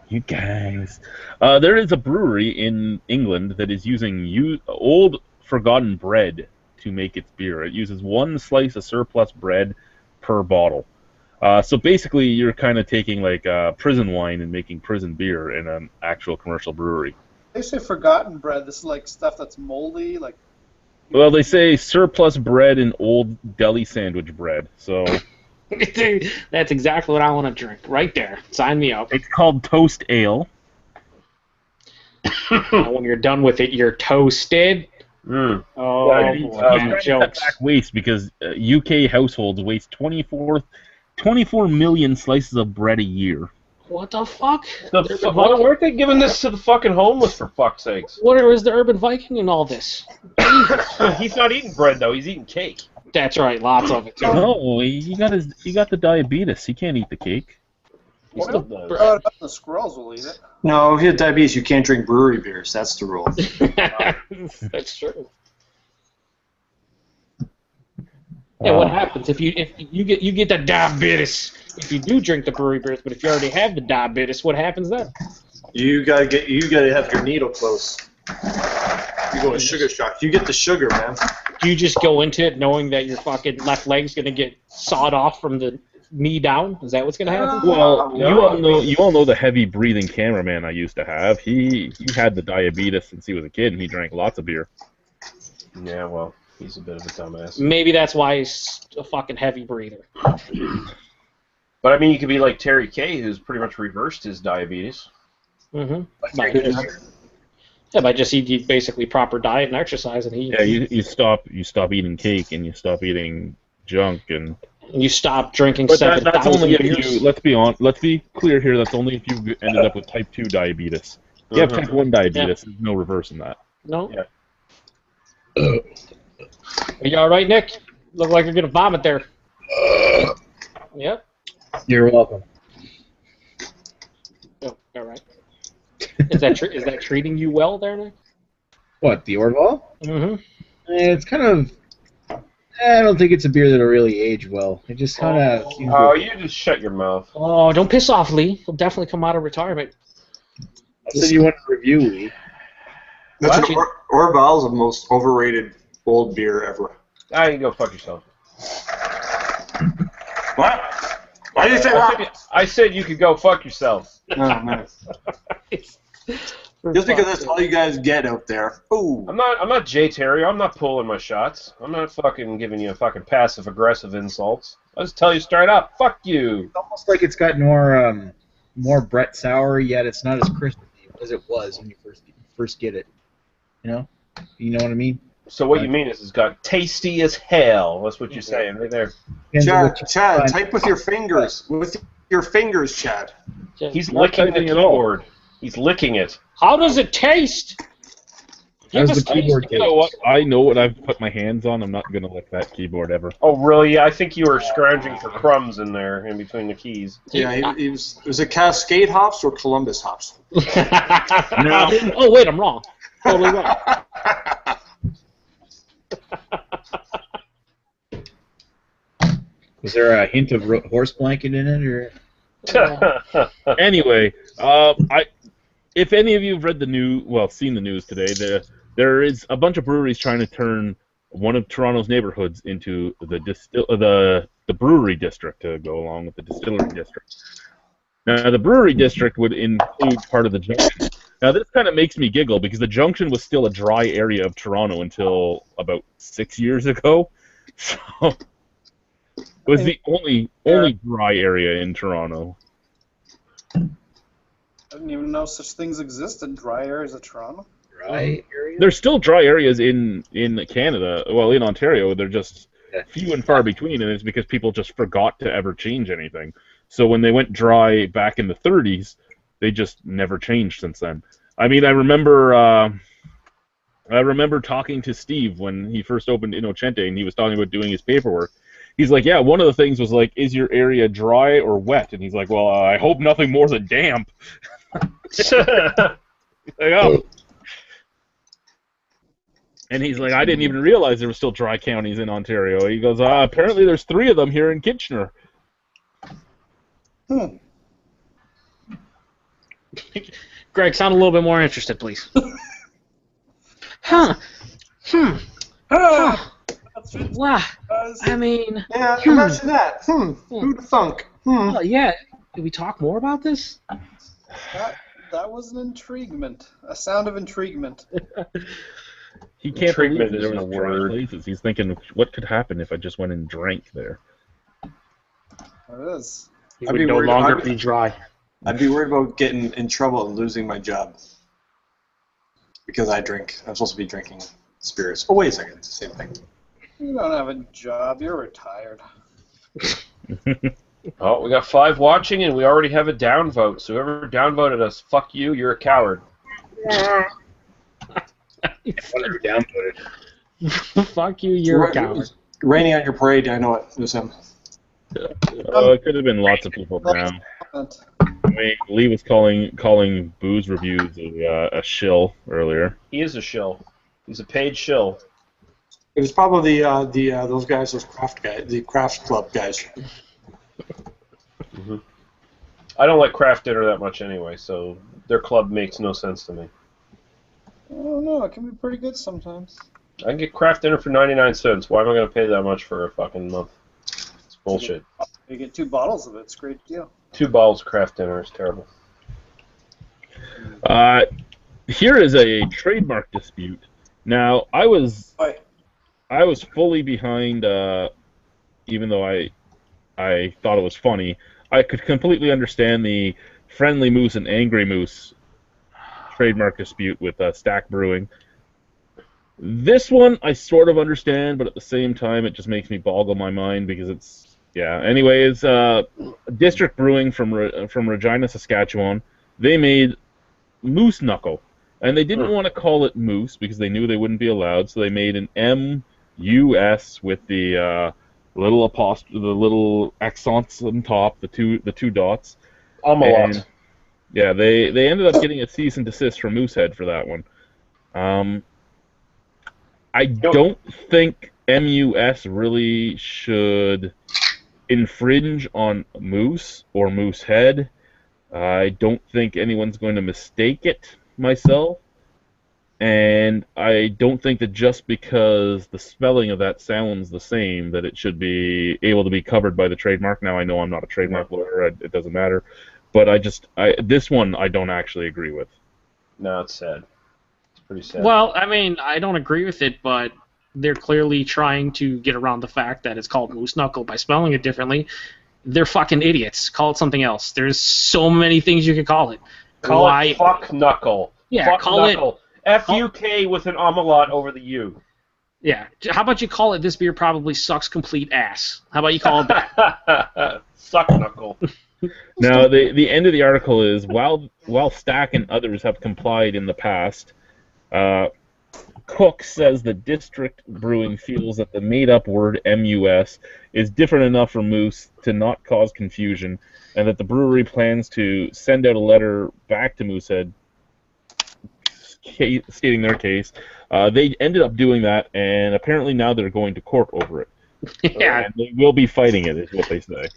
You guys. There is a brewery in England that is using old forgotten bread to make its beer. It uses 1 slice of surplus bread per bottle. So basically, you're kind of taking like prison wine and making prison beer in an actual commercial brewery. They say forgotten bread. This is like stuff that's moldy, like. Well, they say surplus bread and old deli sandwich bread. So. That's exactly what I want to drink. Right there. Sign me up. It's called toast ale. When you're done with it, you're toasted. Mm. Oh, jokes. Waste because UK households waste 24 million slices of bread a year. What the fuck? Why weren't they giving this to the fucking homeless, for fuck's sakes? Where is the urban Viking in all this? He's not eating bread, though. He's eating cake. That's right, lots of it. Too. No, he got the diabetes. He can't eat the cake. The squirrels will eat it. No, if you have diabetes, you can't drink brewery beers. That's the rule. That's true. Yeah, what happens if you get the diabetes? If you do drink the brewery beers, but if you already have the diabetes, what happens then? You gotta have your needle close. You go in sugar shock. You get the sugar, man. Do you just go into it knowing that your fucking left leg's gonna get sawed off from the knee down? Is that what's gonna happen? Well, you all know the heavy breathing cameraman I used to have. He had the diabetes since he was a kid, and he drank lots of beer. Yeah, well, he's a bit of a dumbass. Maybe that's why he's a fucking heavy breather. But I mean, you could be like Terry Kay, who's pretty much reversed his diabetes. Mm-hmm. By just eating basically proper diet and exercise, and you stop eating cake and you stop eating junk and you stop drinking. But that's only if beers. Let's be clear here. That's only if you ended up with type 2 diabetes. If you have type 1 diabetes, there's no reversing that. No. Yeah. Are you all right, Nick? Look like you're gonna vomit there. Yep. You're welcome. Oh, all right. Is that treating you well there, Nick? What, the Orval? Mm-hmm. It's kind of... I don't think it's a beer that'll really age well. It just kind of. Oh, you just shut your mouth. Oh, don't piss off, Lee. He'll definitely come out of retirement. I said you want to review, Lee. That's What? Orval's the most overrated old beer ever. Ah, you go fuck yourself. What? Why do you say that? I said you could go fuck yourself. Oh, nice. Just because that's all you guys get out there. Ooh. I'm not Jay Terry. I'm not pulling my shots. I'm not fucking giving you fucking passive aggressive insults. I'll just tell you straight up. Fuck you. It's almost like it's got more Brett Sour, yet it's not as crispy as it was when you first get it. You know what I mean? So what you mean is it's got tasty as hell. That's what you're saying right there. Chad, type with your fingers. With your fingers, Chad. He's licking the keyboard. He's licking it. How does it taste? How's the keyboard You know what? I know what I've put my hands on. I'm not going to lick that keyboard ever. Oh, really? I think you were scrounging for crumbs in there, in between the keys. Yeah, was it Cascade hops or Columbus hops? No. Oh, wait, I'm wrong. Totally wrong. Was there a hint of horse blanket in it, or? Anyway, if any of you have read seen the news today, there is a bunch of breweries trying to turn one of Toronto's neighborhoods into the brewery district to go along with the distillery district. Now, the brewery district would include part of the Junction. Now, this kind of makes me giggle because the Junction was still a dry area of Toronto until about 6 years ago. So it was the only dry area in Toronto. I didn't even know such things existed. Dry areas of Toronto. Dry area? There's still dry areas in Canada. Well, in Ontario, they're just few and far between, and it's because people just forgot to ever change anything. So when they went dry back in the 30s, they just never changed since then. I mean, I remember talking to Steve when he first opened Innocente, and he was talking about doing his paperwork. He's like, yeah, one of the things was like, is your area dry or wet? And he's like, well, I hope nothing more than damp. Like, oh. And he's like, I didn't even realize there were still dry counties in Ontario. He goes, apparently there's 3 of them here in Kitchener. Greg, sound a little bit more interested, please. Huh. Wow. I mean... Yeah, imagine that. Who'd have thunk? Oh, yeah. Did we talk more about this? That was an intriguement. A sound of intriguement. He can't believe Treatment there isn't a was dry word. places. He's thinking, what could happen if I just went and drank there? It is. It I'd would be no worried- longer I'd- be dry. I'd be worried about getting in trouble and losing my job. Because I drink. I'm supposed to be drinking spirits. Oh, wait a second. It's the same thing. You don't have a job. You're retired. Oh, we got 5 watching, and we already have a downvote. So whoever downvoted us, fuck you, you're a coward. Whatever, downvoted. Fuck you, you're a coward. Raining on your parade, I know it. It was him. It could have been lots of people now. I mean, Lee was calling booze reviews a shill earlier. He is a shill. He's a paid shill. It was probably those guys, those craft guys, the craft club guys. I don't like craft dinner that much anyway, so their club makes no sense to me. I don't know. It can be pretty good sometimes. I can get craft dinner for 99 cents. Why am I going to pay that much for a fucking month? It's bullshit. You get 2 bottles of it. It's a great deal. 2 bottles of craft dinner is terrible. Here is a trademark dispute. Now, I was fully behind, even though I thought it was funny. I could completely understand the Friendly Moose and Angry Moose trademark dispute with Stack Brewing. This one I sort of understand, but at the same time it just makes me boggle my mind because it's... Yeah, anyways, District Brewing from Regina, Saskatchewan, they made Moose Knuckle. And they didn't want to call it Moose because they knew they wouldn't be allowed, so they made an M-U-S with the little the little accents on top, the two dots. Omelette. Yeah, they ended up getting a cease and desist from Moosehead for that one. I don't think MUS really should infringe on moose or moose head. I don't think anyone's going to mistake it myself. And I don't think that just because the spelling of that sounds the same that it should be able to be covered by the trademark. Now, I know I'm not a trademark lawyer, it doesn't matter. But this one I don't actually agree with. No, it's sad. It's pretty sad. Well, I mean, I don't agree with it, but they're clearly trying to get around the fact that it's called moose knuckle by spelling it differently. They're fucking idiots. Call it something else. There's so many things you could call it. Call it fuck knuckle. Yeah, fuck call knuckle. F-U-K with an omelette over the U. Yeah. How about you call it this beer probably sucks complete ass? How about you call it that? Suck knuckle. Now, the end of the article is, while Stack and others have complied in the past, Cook says the district brewing feels that the made-up word MUS is different enough for moose to not cause confusion, and that the brewery plans to send out a letter back to Moosehead stating their case. They ended up doing that, and apparently now they're going to court over it. Yeah. And they will be fighting it, is what they say.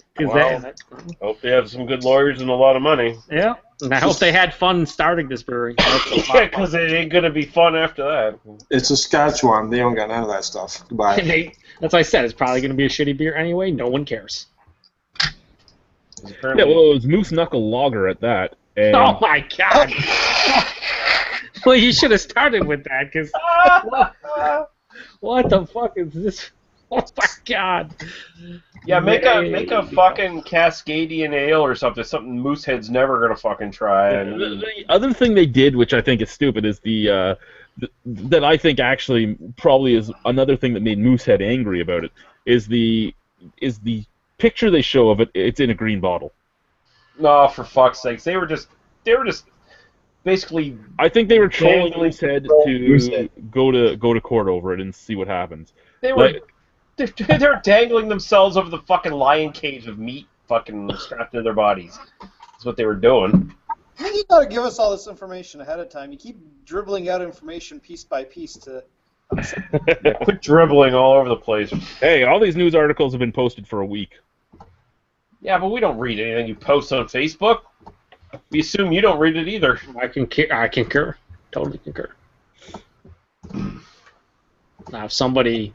Hope they have some good lawyers and a lot of money. Yeah. And I hope they had fun starting this brewery. Yeah, because it ain't going to be fun after that. It's Saskatchewan. They don't got none of that stuff. Goodbye. That's what I said. It's probably going to be a shitty beer anyway. No one cares. Yeah, well, it was Moose Knuckle Lager at that. And Oh, my God. Well, you should have started with that, because what the fuck is this? Oh, my God. Yeah, make a fucking Cascadian ale or something Moosehead's never going to fucking try. And the other thing they did, which I think is stupid, is that I think actually probably is another thing that made Moosehead angry about it, is the picture they show of it. It's in a green bottle. No, for fuck's sakes, they were just basically. I think they were trolling Moosehead to go to court over it and see what happens. They're dangling themselves over the fucking lion cage of meat fucking strapped to their bodies. That's what they were doing. You gotta give us all this information ahead of time. You keep dribbling out information piece by piece to. Yeah, quit dribbling all over the place. Hey, all these news articles have been posted for a week. Yeah, but we don't read anything you post on Facebook. We assume you don't read it either. I concur. Totally concur. Now, if somebody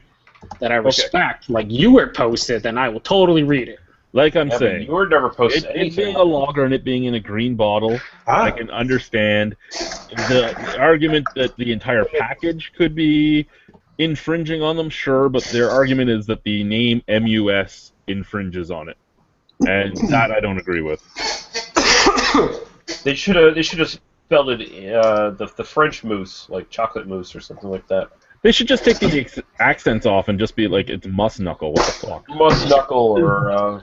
that I respect, like you were posted, then I will totally read it. Like I'm saying, you were never posted it anything. being a lager and it being in a green bottle, I can understand the argument that the entire package could be infringing on them, sure, but their argument is that the name MUS infringes on it, and that I don't agree with. They should have spelled it the French mousse, like chocolate mousse or something like that. They should just take the accents off and just be like, it's Muss Knuckle. What the fuck? Muss Knuckle or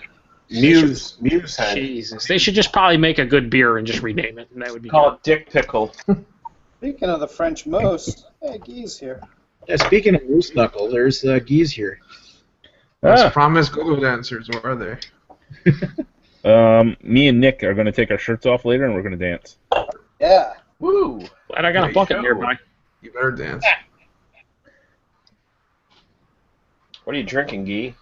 Moosehead. Jesus, they should just probably make a good beer and just rename it, and that would be call good. it Dick Pickle. Speaking of the French mousse, hey, Guy's here. Yeah, speaking of moose knuckle, there's Guy's here. Those promised Google dancers, where are they? Me and Nick are going to take our shirts off later and we're going to dance. Yeah. Woo! Glad I got a bucket nearby. You better dance. What are you drinking, Guy?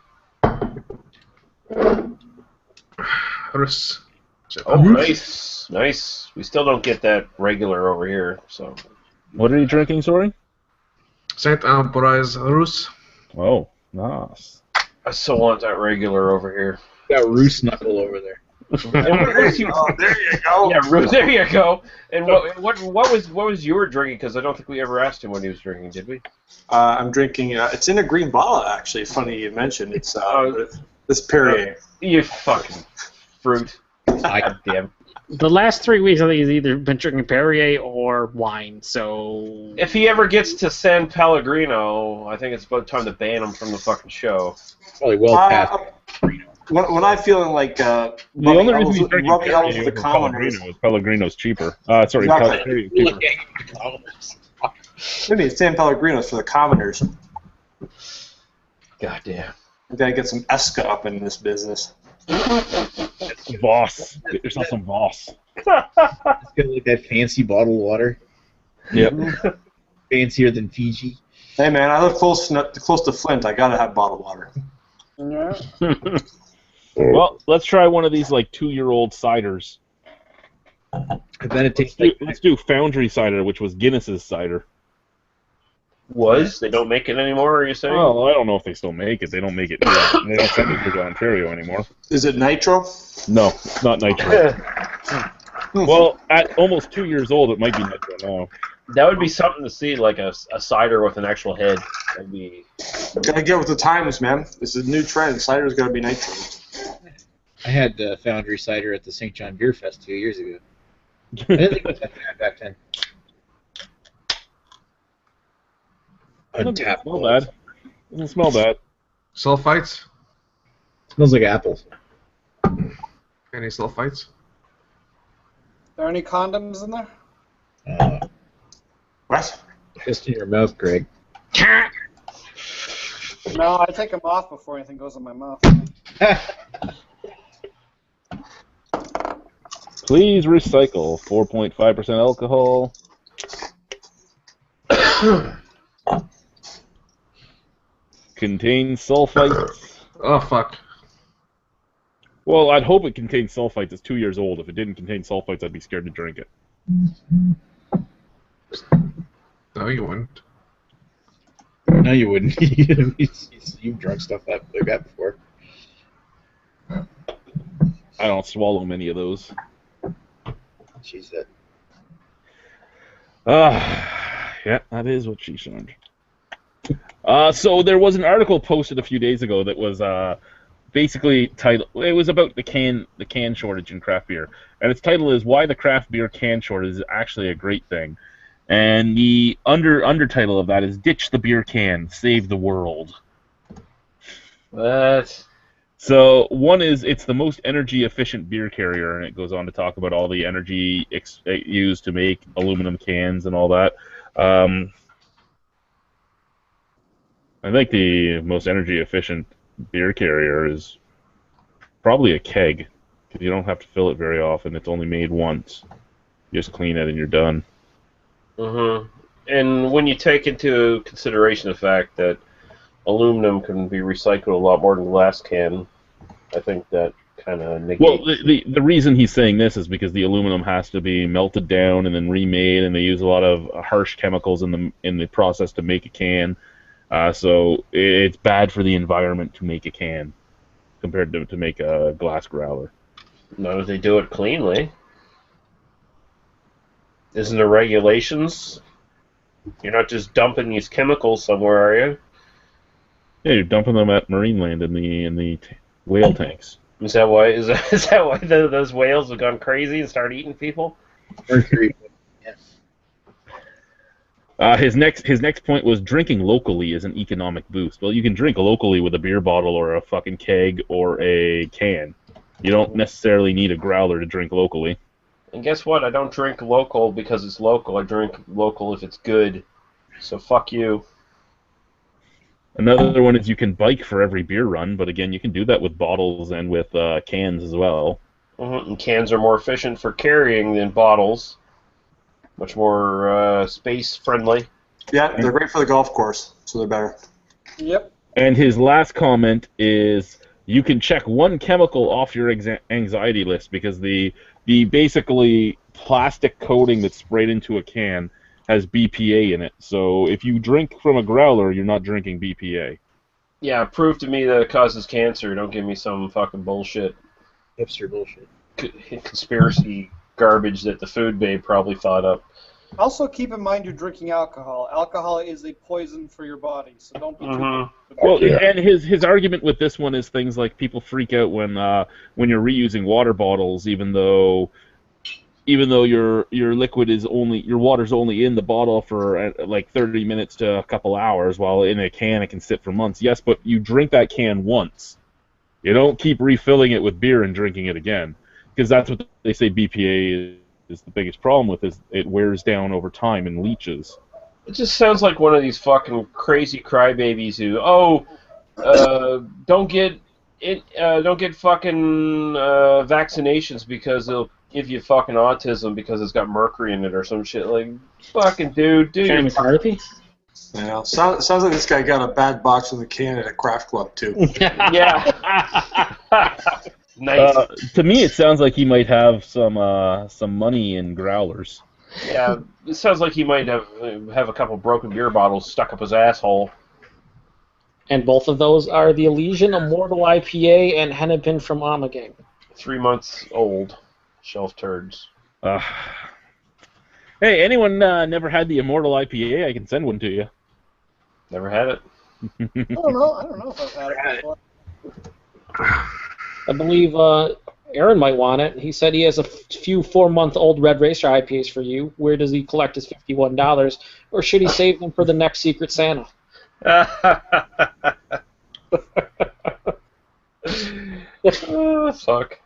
Rus. Oh, nice, nice. We still don't get that regular over here, so. What are you drinking, sorry? Saint Ambroise Rus. Oh, nice. I still want that regular over here. Got Roos Knuckle over there. Oh, there you go. Yeah, there you go. And what was your drinking? Because I don't think we ever asked him what he was drinking, did we? I'm drinking. It's in a green bottle, actually. Funny you mentioned. It's this Perrier. You fucking fruit. God damn. The last 3 weeks, I think he's either been drinking Perrier or wine, so. If he ever gets to San Pellegrino, I think it's about time to ban him from the fucking show. Probably well past. When I'm feeling like The only reason he's drinking rubbing Perrier elbows with the over commoners. Pellegrino is Pellegrino's cheaper. Sorry, Exactly. Perrier's cheaper. Maybe it's San Pellegrino's for the commoners. God damn. We gotta get some Esca up in this business. Voss. Get yourself some Voss. It's got like that fancy bottled water. Yep. Fancier than Fiji. Hey man, I live close to Flint. I gotta have bottled water. Yeah. Well, let's try one of these like 2-year-old ciders. I bet it tastes like. Let's do Foundry cider, which was Guinness's cider. They don't make it anymore, are you saying? Well, I don't know if they still make it. They don't make it here. They don't send it here to Ontario anymore. Is it nitro? No, it's not nitro. Well, at almost 2 years old, it might be nitro now. That would be something to see, like a cider with an actual head. That'd be. Gotta get with the times, man. This is a new trend. Cider's gotta be nitro. I had Foundry cider at the St. John Beer Fest 2 years ago. I didn't think it was that bad back then. Doesn't smell bad. Doesn't smell bad. Sulfites? Smells like apples. Any sulfites? Are there any condoms in there? What? Just in your mouth, Greg. No, I take them off before anything goes in my mouth. Please recycle. 4.5% alcohol. Contains sulfites. Oh, fuck. Well, I'd hope it contains sulfites. It's 2 years old. If it didn't contain sulfites, I'd be scared to drink it. No, you wouldn't. No, you wouldn't. You've drunk stuff like that before. I don't swallow many of those. She said. Yeah, that is what she said. So there was an article posted a few days ago that was basically titled. It was about the can shortage in craft beer, and its title is "Why the Craft Beer Can Shortage is Actually a Great Thing." And the undertitle of that is "Ditch the Beer Can, Save the World." What? So one is it's the most energy efficient beer carrier, and it goes on to talk about all the energy used to make aluminum cans and all that. I think the most energy efficient beer carrier is probably a keg, because you don't have to fill it very often. It's only made once. You just clean it and you're done. Mm-hmm. And when you take into consideration the fact that aluminum can be recycled a lot more than glass can, I think that kind of negates. Well, the reason he's saying this is because the aluminum has to be melted down and then remade, and they use a lot of harsh chemicals in the process to make a can. So it's bad for the environment to make a can compared to make a glass growler. No, they do it cleanly. Isn't there regulations? You're not just dumping these chemicals somewhere, are you? Yeah, you're dumping them at Marineland in the whale tanks. Is that why? Is that why those whales have gone crazy and started eating people? Mercury. His next point was drinking locally is an economic boost. Well, you can drink locally with a beer bottle or a fucking keg or a can. You don't necessarily need a growler to drink locally. And guess what? I don't drink local because it's local. I drink local if it's good. So fuck you. Another one is you can bike for every beer run, but again, you can do that with bottles and with cans as well. Mm-hmm. And cans are more efficient for carrying than bottles. Much more space friendly. Yeah, they're great for the golf course, so they're better. Yep. And his last comment is you can check one chemical off your anxiety list because the basically plastic coating that's sprayed into a can has BPA in it. So if you drink from a growler, you're not drinking BPA. Yeah, prove to me that it causes cancer. Don't give me some fucking bullshit. Hipster bullshit. Conspiracy garbage that the food babe probably thought up. Also, keep in mind you're drinking alcohol. Alcohol is a poison for your body, so don't be too. Well, and his argument with this one is things like people freak out when you're reusing water bottles, even though your liquid is only your water's only in the bottle for like 30 minutes to a couple hours, while in a can it can sit for months. Yes, but you drink that can once. You don't keep refilling it with beer and drinking it again, because that's what they say BPA is the biggest problem with, is it wears down over time and leaches. It just sounds like one of these fucking crazy crybabies who, don't get fucking vaccinations because it'll give you fucking autism because it's got mercury in it or some shit. Like, fucking dude. Shane McCarthy? You know, sounds like this guy got a bad box from the can at a craft club too. Yeah. Nice. To me, it sounds like he might have some money in growlers. Yeah, it sounds like he might have a couple broken beer bottles stuck up his asshole. And both of those are the Elysian Immortal IPA and Hennepin from Amagang. 3 months old. Shelf turds. Hey, anyone never had the Immortal IPA? I can send one to you. Never had it. I don't know if I've had it before. I believe Aaron might want it. He said he has a few 4-month-old Red Racer IPAs for you. Where does he collect his $51? Or should he save them for the next Secret Santa? Oh, fuck.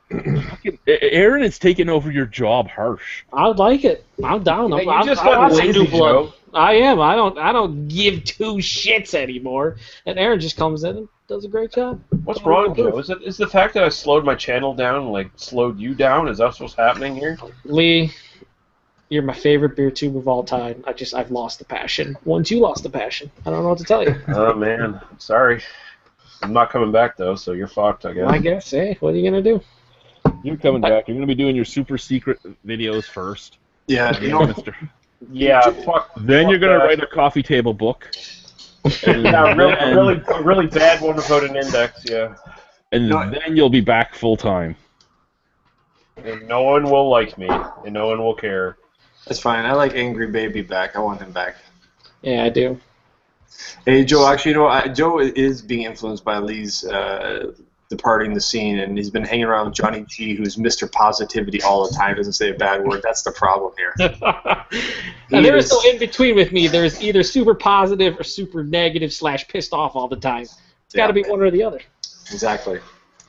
Aaron is taking over your job harsh. I like it. I'm down. Hey, you I'm just I got want some lazy, new blood. Joe. I am. I don't give two shits anymore. And Aaron just comes in and does a great job. What's wrong, Joe? Is the fact that I slowed my channel down like slowed you down? Is that what's happening here? Lee, you're my favorite beer tube of all time. I've lost the passion. Once you lost the passion, I don't know what to tell you. Oh man, sorry. I'm not coming back though, so you're fucked, I guess. I guess. Hey, what are you gonna do? You're coming back. You're going to be doing your super secret videos first. Yeah, you know, Mister. Yeah, fuck. Then fuck you're going to that. write a coffee table book. Yeah, really bad one without an index. Yeah, And then you'll be back full time. and no one will like me, and no one will care. that's fine. I like Angry Baby back. I want him back. Yeah, I do. Hey, Joe. Actually, you know, Joe is being influenced by Lee's departing the scene, and he's been hanging around with Johnny G, who's Mr. Positivity all the time. Doesn't say a bad word. That's the problem here. And there is no in between with me. There's either super positive or super negative / pissed off all the time. It's got to be one or the other. Exactly.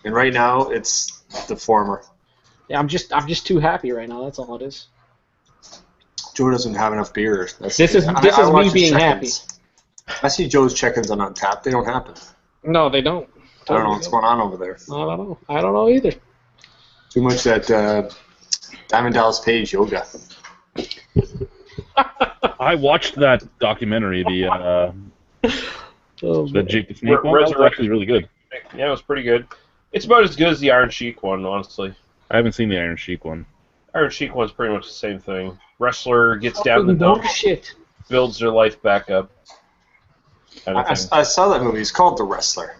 And right now, it's the former. Yeah, I'm just too happy right now. That's all it is. Joe doesn't have enough beer. This is me watch his being check-ins. I see Joe's check-ins on Untapped. They don't happen. No, they don't. I don't know what's going on over there. I don't know either. Too much that Diamond Dallas Page yoga. I watched that documentary, the Jake the Snake one. That was actually really good. Yeah, it was pretty good. It's about as good as the Iron Sheik one, honestly. I haven't seen the Iron Sheik one. Iron Sheik one's pretty much the same thing. Wrestler gets down the dump, shit. builds their life back up. I saw that movie. It's called The Wrestler.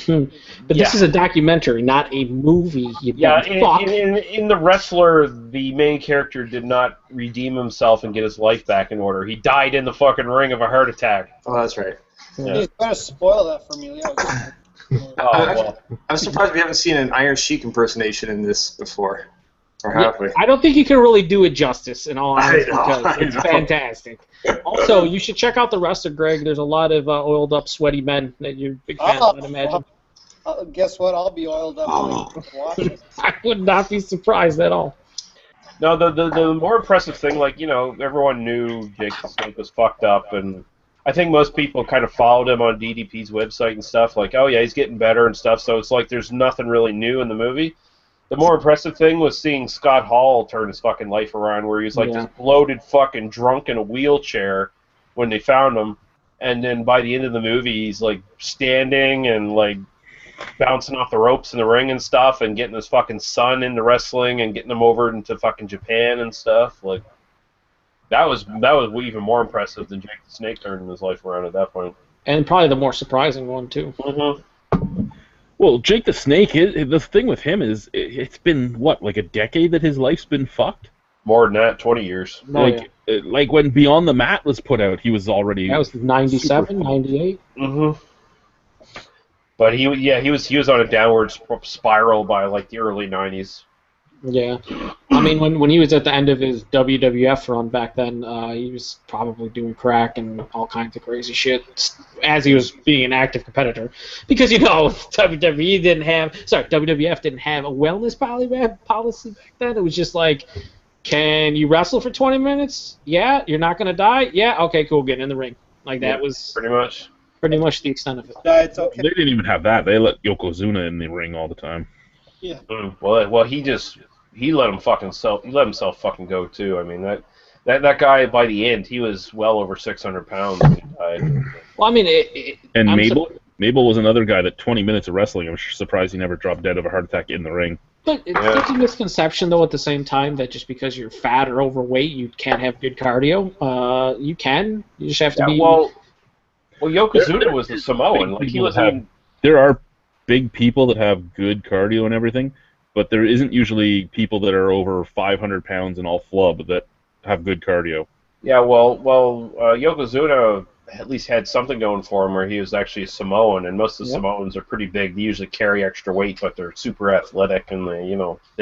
But this is a documentary, not a movie. Yeah, in The Wrestler, the main character did not redeem himself and get his life back in order. He died in the fucking ring of a heart attack. Oh, that's right. Yeah. He's going to spoil that for me. I'm surprised we haven't seen an Iron Sheik impersonation in this before. Or have we? I don't think you can really do it justice, in all honesty, I because it's know. fantastic. Also, you should check out The Wrestler, Greg. There's a lot of oiled up, sweaty men that you're a big fan of, I'd imagine. Guess what? I'll be oiled up to watch it. I would not be surprised at all. No, the more impressive thing, like, you know, everyone knew Jake the Snake was fucked up, and I think most people kind of followed him on DDP's website and stuff, like, oh yeah, he's getting better and stuff, so it's like there's nothing really new in the movie. The more impressive thing was seeing Scott Hall turn his fucking life around, where he was like this bloated fucking drunk in a wheelchair when they found him, and then by the end of the movie, he's like standing and like bouncing off the ropes in the ring and stuff, and getting his fucking son into wrestling and getting him over into fucking Japan and stuff. Like that was even more impressive than Jake the Snake turning his life around at that point. And probably the more surprising one, too. Mm-hmm. Well, Jake the Snake, the thing with him is, it's been, what, like a decade that his life's been fucked? More than that, 20 years. Like when Beyond the Mat was put out, he was already... That was 97, 98. Mm-hmm. But he was on a downward spiral by like the early 90s. Yeah. I mean, when he was at the end of his WWF run back then, he was probably doing crack and all kinds of crazy shit as he was being an active competitor. Because, you know, WWF didn't have a wellness policy back then. It was just like, can you wrestle for 20 minutes? Yeah. You're not going to die? Yeah. Okay, cool. Get in the ring. Like, that was pretty much the extent of it. It's okay. They didn't even have that. They let Yokozuna in the ring all the time. Yeah. Well, he let himself fucking go too. I mean, That guy by the end, he was well over 600 pounds when he died. Well, I mean, And I'm Mabel was another guy that 20 minutes of wrestling, I'm surprised he never dropped dead of a heart attack in the ring. But there's a misconception, though, at the same time, that just because you're fat or overweight, you can't have good cardio. You can. You just have to be... Well, Yokozuna was a Samoan. Like, he wasn't... There are big people that have good cardio and everything, but there isn't usually people that are over 500 pounds and all flub that have good cardio. Yeah, well, Yokozuna at least had something going for him where he was actually a Samoan, and most of the Samoans are pretty big. They usually carry extra weight, but they're super athletic, and they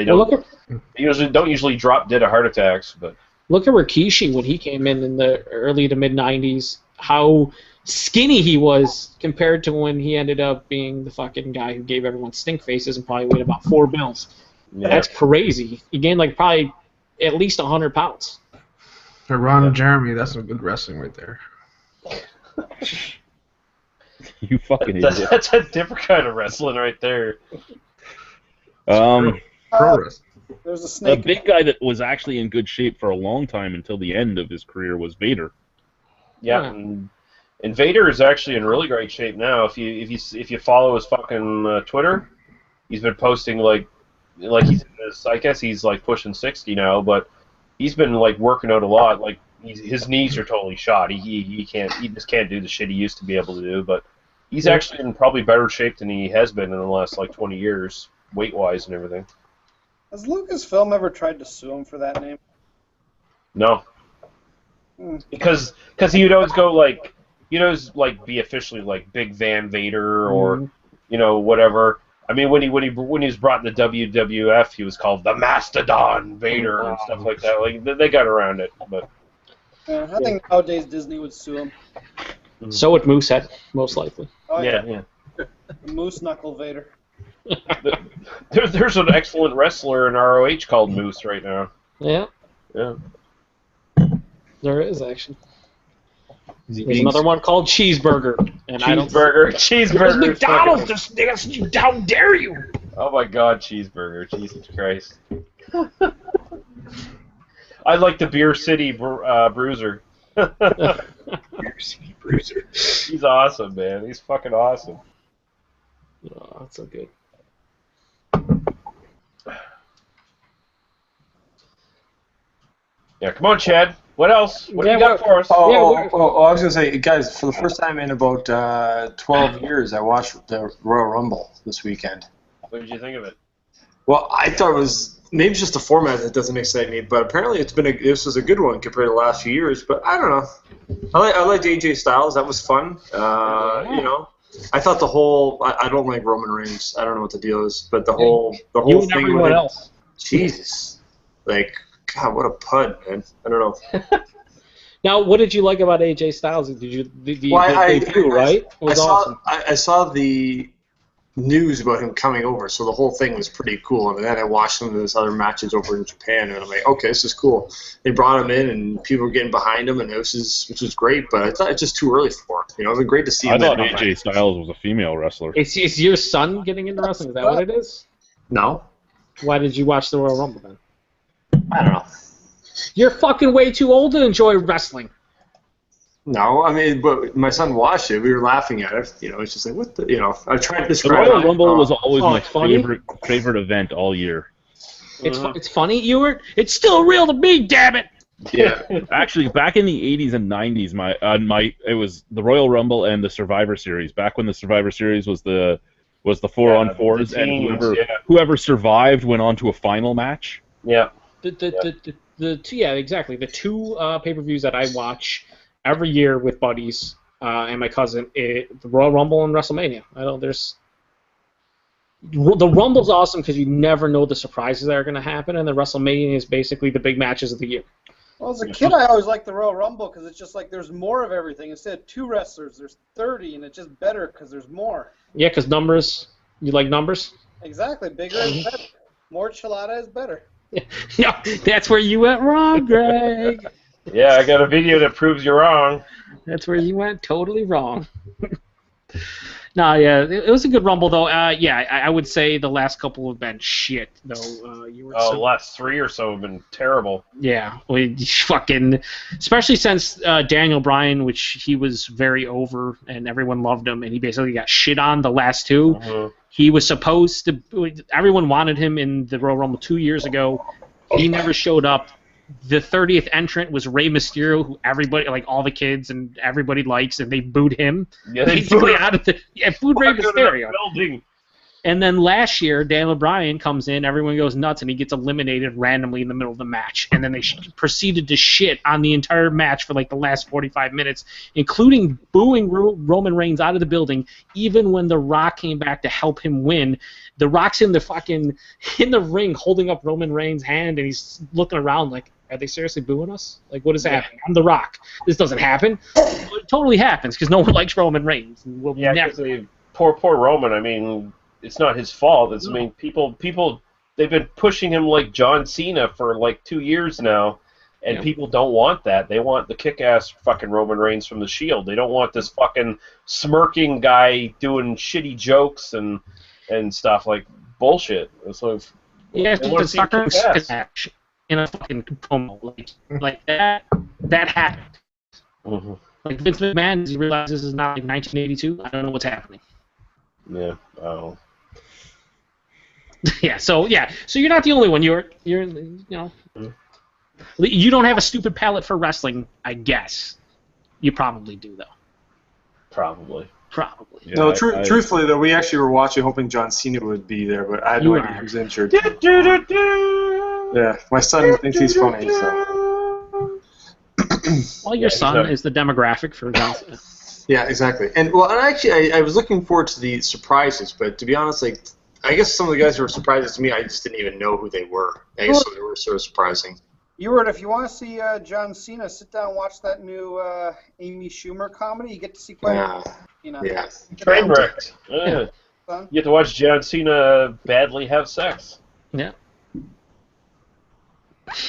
don't usually drop dead of heart attacks. But look at Rikishi when he came in the early to mid '90s. How skinny he was compared to when he ended up being the fucking guy who gave everyone stink faces and probably weighed about 4 bills. Yeah. That's crazy. He gained like probably at least 100 pounds. For Ron and Jeremy, that's some good wrestling right there. You fucking idiot. That's a different kind of wrestling right there. Pro wrestling. There's a snake. A big guy that was actually in good shape for a long time until the end of his career was Vader. Yeah, and Vader is actually in really great shape now. If you follow his fucking Twitter, he's been posting like he's in his, I guess he's like pushing 60 now, but he's been like working out a lot. Like his knees are totally shot. He just can't do the shit he used to be able to do. But he's actually in probably better shape than he has been in the last like 20 years, weight wise and everything. Has Lucasfilm ever tried to sue him for that name? No. Because he would always go like, be officially like Big Van Vader or whatever. I mean, when he was brought in the WWF, he was called the Mastodon Vader and stuff like that. Like they got around it, but I think nowadays Disney would sue him. So would Moosehead, most likely. Oh, yeah. The Moose Knuckle Vader. There's an excellent wrestler in ROH called Moose right now. Yeah. Yeah. There is actually. There's another one called Cheeseburger. And Cheeseburger. McDonald's, how dare you? Oh my God, Cheeseburger. Jesus Christ. I like the Beer City Bruiser. Beer City Bruiser. He's awesome, man. He's fucking awesome. Oh, that's so good. Yeah, come on, Chad. What else? What do you got for us? I was going to say, guys, for the first time in about 12 years, I watched the Royal Rumble this weekend. What did you think of it? Well, I thought it was maybe it's just the format that doesn't excite me, but apparently this was a good one compared to the last few years. But I don't know. I liked AJ Styles. That was fun. I thought the whole. I don't like Roman Reigns. I don't know what the deal is, but the whole you and thing. Everyone else. Jesus, like God, what a pud, man. I don't know. Now, what did you like about AJ Styles? Did you? Right? It was awesome. I saw the news about him coming over, so the whole thing was pretty cool. And then I watched some of his other matches over in Japan, and I'm like, okay, this is cool. They brought him in, and people were getting behind him, and which was great. But I thought it's just too early for him. It'd been great to see him. I thought AJ Styles was a female wrestler. Is your son getting into wrestling? Is that what it is? No. Why did you watch the Royal Rumble then? I don't know. You're fucking way too old to enjoy wrestling. No, I mean, but my son watched it. We were laughing at it. It's just like, what the, I tried to describe the Royal Rumble was always my funny? favorite event all year. It's funny, Ewart. It's still real to me, damn it. Yeah. Actually, back in the 80s and 90s, it was the Royal Rumble and the Survivor Series. Back when the Survivor Series was the 4-on-4s, and whoever survived went on to a final match. Yeah. Exactly. The two pay-per-views that I watch every year with buddies and my cousin, the Royal Rumble and WrestleMania. The Rumble's awesome because you never know the surprises that are going to happen, and the WrestleMania is basically the big matches of the year. Well, as a kid, I always liked the Royal Rumble because it's just like there's more of everything. Instead of 2 wrestlers, there's 30, and it's just better because there's more. Yeah, because numbers. You like numbers? Exactly. Bigger is better. More chilada is better. No, that's where you went wrong, Greg. Yeah, I got a video that proves you're wrong. That's where you went totally wrong. No, yeah, it was a good Rumble though. Yeah, I would say the last couple have been shit though. The last 3 or so have been terrible. Yeah, we fucking, especially since Daniel Bryan, which he was very over and everyone loved him, and he basically got shit on the last two. Uh-huh. He was supposed to. Everyone wanted him in the Royal Rumble 2 years ago. He never showed up. The 30th entrant was Rey Mysterio, who everybody, like all the kids and everybody likes, and they booed him. Yeah, they basically out of the booed Rey Mysterio. Building. And then last year, Daniel Bryan comes in, everyone goes nuts, and he gets eliminated randomly in the middle of the match. And then they proceeded to shit on the entire match for like the last 45 minutes, including booing Roman Reigns out of the building, even when The Rock came back to help him win. The Rock's in the ring holding up Roman Reigns' hand, and he's looking around like, are they seriously booing us? Like, what is happening? I'm The Rock. This doesn't happen. It totally happens because no one likes Roman Reigns. And we'll never. Poor Roman. I mean, it's not his fault. I mean, people, they've been pushing him like John Cena for like 2 years now, and people don't want that. They want the kick-ass fucking Roman Reigns from the Shield. They don't want this fucking smirking guy doing shitty jokes and stuff like bullshit. So it's not going to in a fucking promo like that happened. Mm-hmm. Like Vince McMahon, does he realize this is not like 1982? I don't know what's happening. Yeah. Oh. So you're not the only one. You're you don't have a stupid palate for wrestling, I guess. You probably do though. Probably. Yeah, no, truthfully though, we actually were watching hoping John Cena would be there, but I had no idea he was injured. Yeah, my son thinks he's funny. So. Well, your son is the demographic for John Cena. Yeah, exactly. And actually, I was looking forward to the surprises, but to be honest, like, I guess some of the guys who were surprises to me, I just didn't even know who they were. I guess they were sort of surprising. If you want to see John Cena, sit down and watch that new Amy Schumer comedy. You get to see quite Yeah. Trainwrecked. Yeah. You get to watch John Cena badly have sex. Yeah.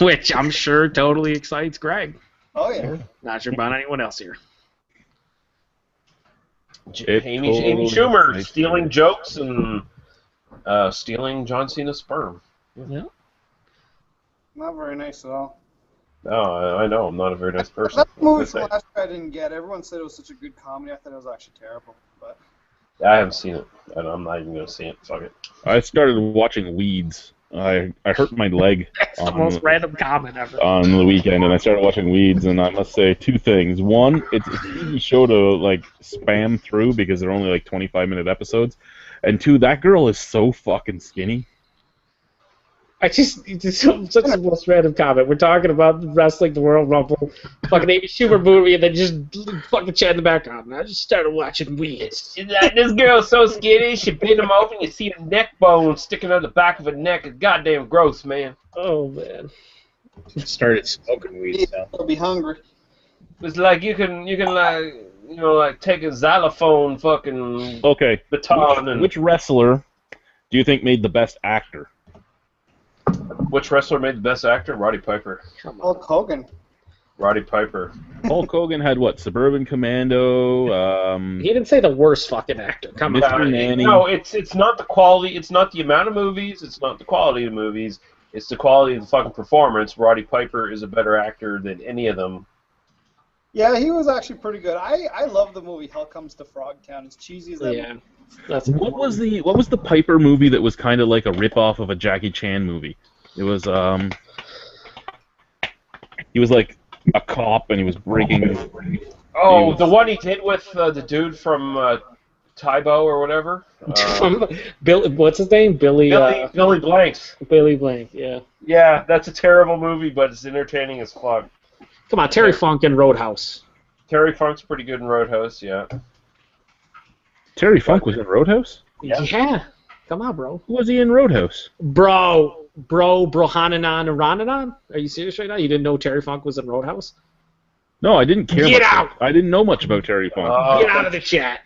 Which I'm sure totally excites Greg. Oh, yeah. Not sure about anyone else here. Amy Schumer stealing jokes and stealing John Cena's sperm. Yeah. Not very nice at all. No, I know. I'm not a very nice person. That movie from last year I didn't get. Everyone said it was such a good comedy. I thought it was actually terrible. But I haven't seen it, and I'm not even going to see it. Fuck it. I started watching Weeds. I hurt my leg. That's the most random comment ever. On the weekend, and I started watching Weeds, and I must say two things. One, it's a TV show to like spam through because they're only like 25-minute episodes, and two, that girl is so fucking skinny. It's such the most random comment. We're talking about wrestling, the World Rumble, fucking Amy Schumer movie, and then just fucking chat in the background. And I just started watching Weeds. This girl's so skinny, she bent him over, and you see the neck bone sticking out the back of her neck. It's goddamn gross, man. Oh, man. Started smoking weed, so. I'll be hungry. It's like you can like take a xylophone fucking baton. Which wrestler do you think made the best actor? Which wrestler made the best actor? Roddy Piper. Hulk Hogan. Roddy Piper. Hulk Hogan had what? Suburban Commando. He didn't say the worst fucking actor. Come on. Mr. Nanny. No, it's not the quality. It's not the amount of movies. It's not the quality of the movies. It's the quality of the fucking performance. Roddy Piper is a better actor than any of them. Yeah, he was actually pretty good. I love the movie Hell Comes to Frogtown. As cheesy as that. Yeah. What was the Piper movie that was kind of like a rip-off of a Jackie Chan movie? It was he was like a cop and he was breaking. Oh, the one he did with the dude from Tybo or whatever. Bill, what's his name? Billy Blanks. Billy Blank. Yeah. Yeah, that's a terrible movie, but it's entertaining as fuck. Come on, Terry Funk in Roadhouse. Terry Funk's pretty good in Roadhouse, yeah. Terry Funk was in Roadhouse? Yeah. Come on, bro. Who was he in Roadhouse? Brohananon and Ronanon? Are you serious right now? You didn't know Terry Funk was in Roadhouse? No, I didn't care. Get out! I didn't know much about Terry Funk. Get out of the chat.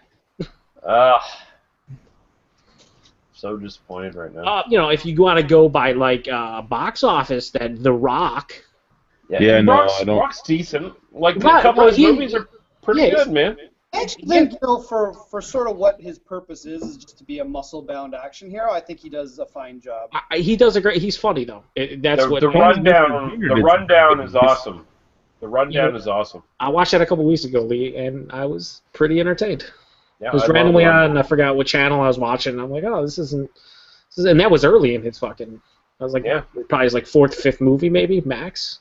So disappointed right now. If you want to go by like box office, then The Rock. Yeah, no, I don't. Rock's decent. Like a couple of his movies are pretty good, man. I actually think, for sort of what his purpose is just to be a muscle-bound action hero, I think he does a fine job. He does a great. He's funny though. That's what the rundown. The rundown is awesome. The rundown is awesome. I watched that a couple weeks ago, Lee, and I was pretty entertained. Yeah, it was randomly on. I forgot what channel I was watching. I'm like, oh, this isn't. And that was early in his fucking. I was like, probably his like fourth, fifth movie, maybe max.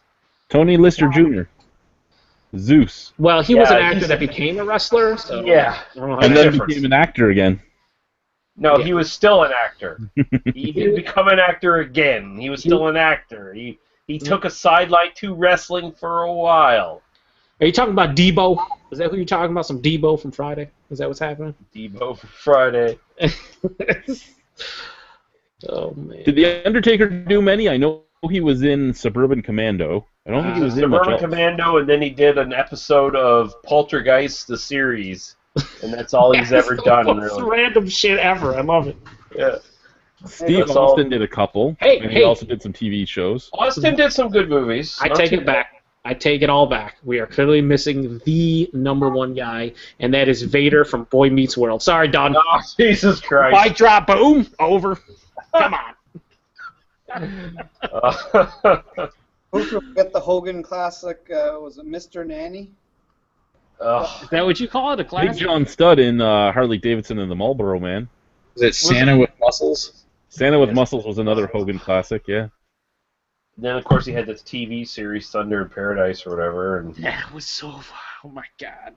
Tony Lister Jr. Zeus. Well, he was an actor that became a wrestler. So and then became an actor again. No, he was still an actor. He didn't become an actor again. He was still an actor. He took a sideline to wrestling for a while. Are you talking about Debo? Is that who you're talking about? Some Debo from Friday? Is that what's happening? Debo from Friday. Oh man. Did the Undertaker do many? I know he was in Suburban Commando. I don't think he was in much Suburban Commando, and then he did an episode of Poltergeist, the series, and that's all he's ever done. Really, random shit ever. I love it. Yeah. Steve Austin did a couple. He also did some TV shows. Austin did some good movies. I take it back. I take it all back. We are clearly missing the #1 guy, and that is Vader from Boy Meets World. Sorry, Don. Oh, Jesus Christ. Mic drop, boom, over. Come on. Who forget the Hogan classic? Was it Mr. Nanny? Is that what you call it? A classic? Big John Studd in Harley Davidson and the Marlboro Man. Was it Santa with Muscles? Santa with Muscles was another Hogan classic, yeah. Then, of course, he had this TV series, Thunder in Paradise or whatever. And that was so... Oh, my God.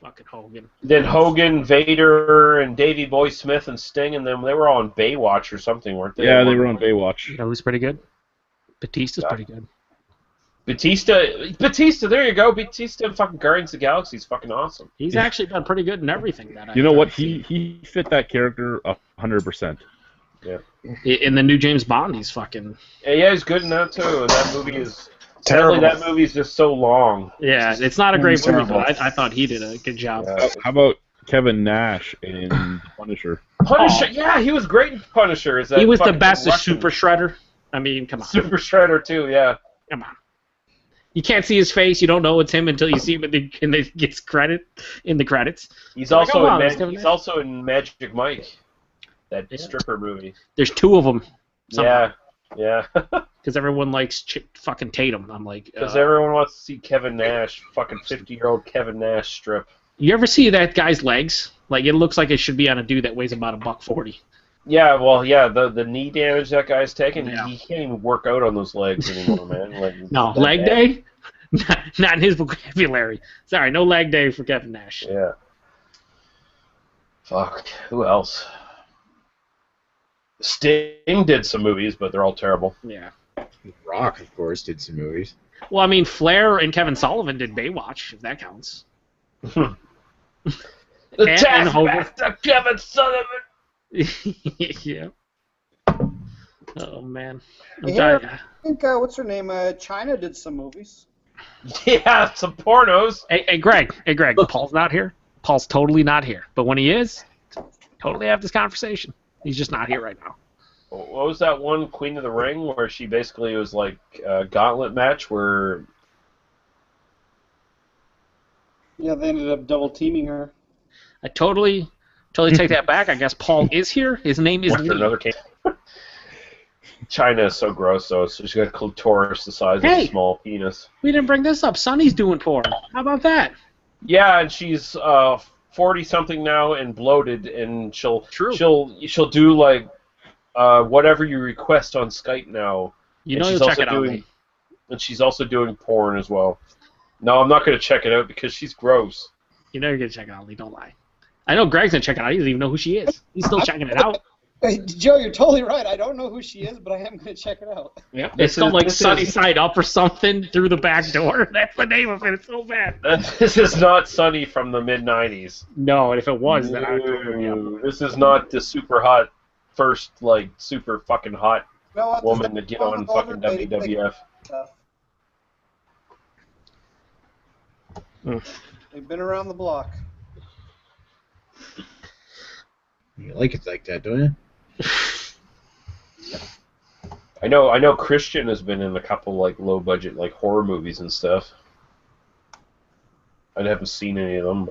Fucking Hogan. Then Hogan, Vader, and Davey Boy Smith and Sting, and them, they were on Baywatch or something, weren't they? Yeah, they were on Baywatch. You know who's pretty good? Batista's pretty good. Batista, there you go. Batista in fucking Guardians of the Galaxy is fucking awesome. He's actually done pretty good in everything. You know what? He fit that character 100%. Yeah. In the new James Bond, he's fucking... Yeah, he's good in that, too. And that movie is... Terrible. That movie is just so long. Yeah, it's not a great movie, but I thought he did a good job. How about Kevin Nash in Punisher? Punisher, yeah, he was great in Punisher. He was the best as Super Shredder. I mean, come on. Super Shredder, too, yeah. Come on. You can't see his face. You don't know it's him until you see him in the gets credit in the credits. He's also in Magic Mike, that stripper movie. There's two of them. Somehow. Yeah. Because everyone likes fucking Tatum. I'm like... Because everyone wants to see Kevin Nash, fucking 50-year-old Kevin Nash strip. You ever see that guy's legs? Like, it looks like it should be on a dude that weighs about $140. Yeah, well, yeah, the knee damage that guy's taking, he can't even work out on those legs anymore, man. Like, no, leg day? Not in his vocabulary. Sorry, no leg day for Kevin Nash. Yeah. Fuck. Who else? Sting did some movies, but they're all terrible. Yeah. Rock, of course, did some movies. Well, I mean, Flair and Kevin Sullivan did Baywatch, if that counts. The Taskmaster, Kevin Sullivan! Yeah. Oh, man. I think, what's her name? China did some movies. Yeah, some pornos. Hey, Greg. Paul's not here. Paul's totally not here. But when he is, totally have this conversation. He's just not here right now. What was that one, Queen of the Ring, where she basically was like a gauntlet match where... Yeah, they ended up double teaming her. I totally take that back. I guess Paul is here. His name is Lee. Another case. China is so gross, though. So she's got a clitoris the size of a small penis. We didn't bring this up. Sonny's doing porn. How about that? Yeah, and she's 40-something now and bloated, and she'll do like whatever you request on Skype now. You know, you'll check it out. And she's also doing porn as well. No, I'm not going to check it out because she's gross. You know you're going to check it out, Lee. Don't lie. I know Greg's going to check it out. He doesn't even know who she is. He's still checking it out. Hey, Joe, you're totally right. I don't know who she is, but I am going to check it out. Yeah, it's called like Sunny Side Up or something through the back door. That's the name of it. It's so bad. This is not Sunny from the mid-'90s. No, and if it was, then I would. This is not the super hot, first, like, super fucking hot woman to get on fucking WWF. They've been around the block. You like it like that, don't you? I know Christian has been in a couple like low budget like horror movies and stuff. I haven't seen any of them,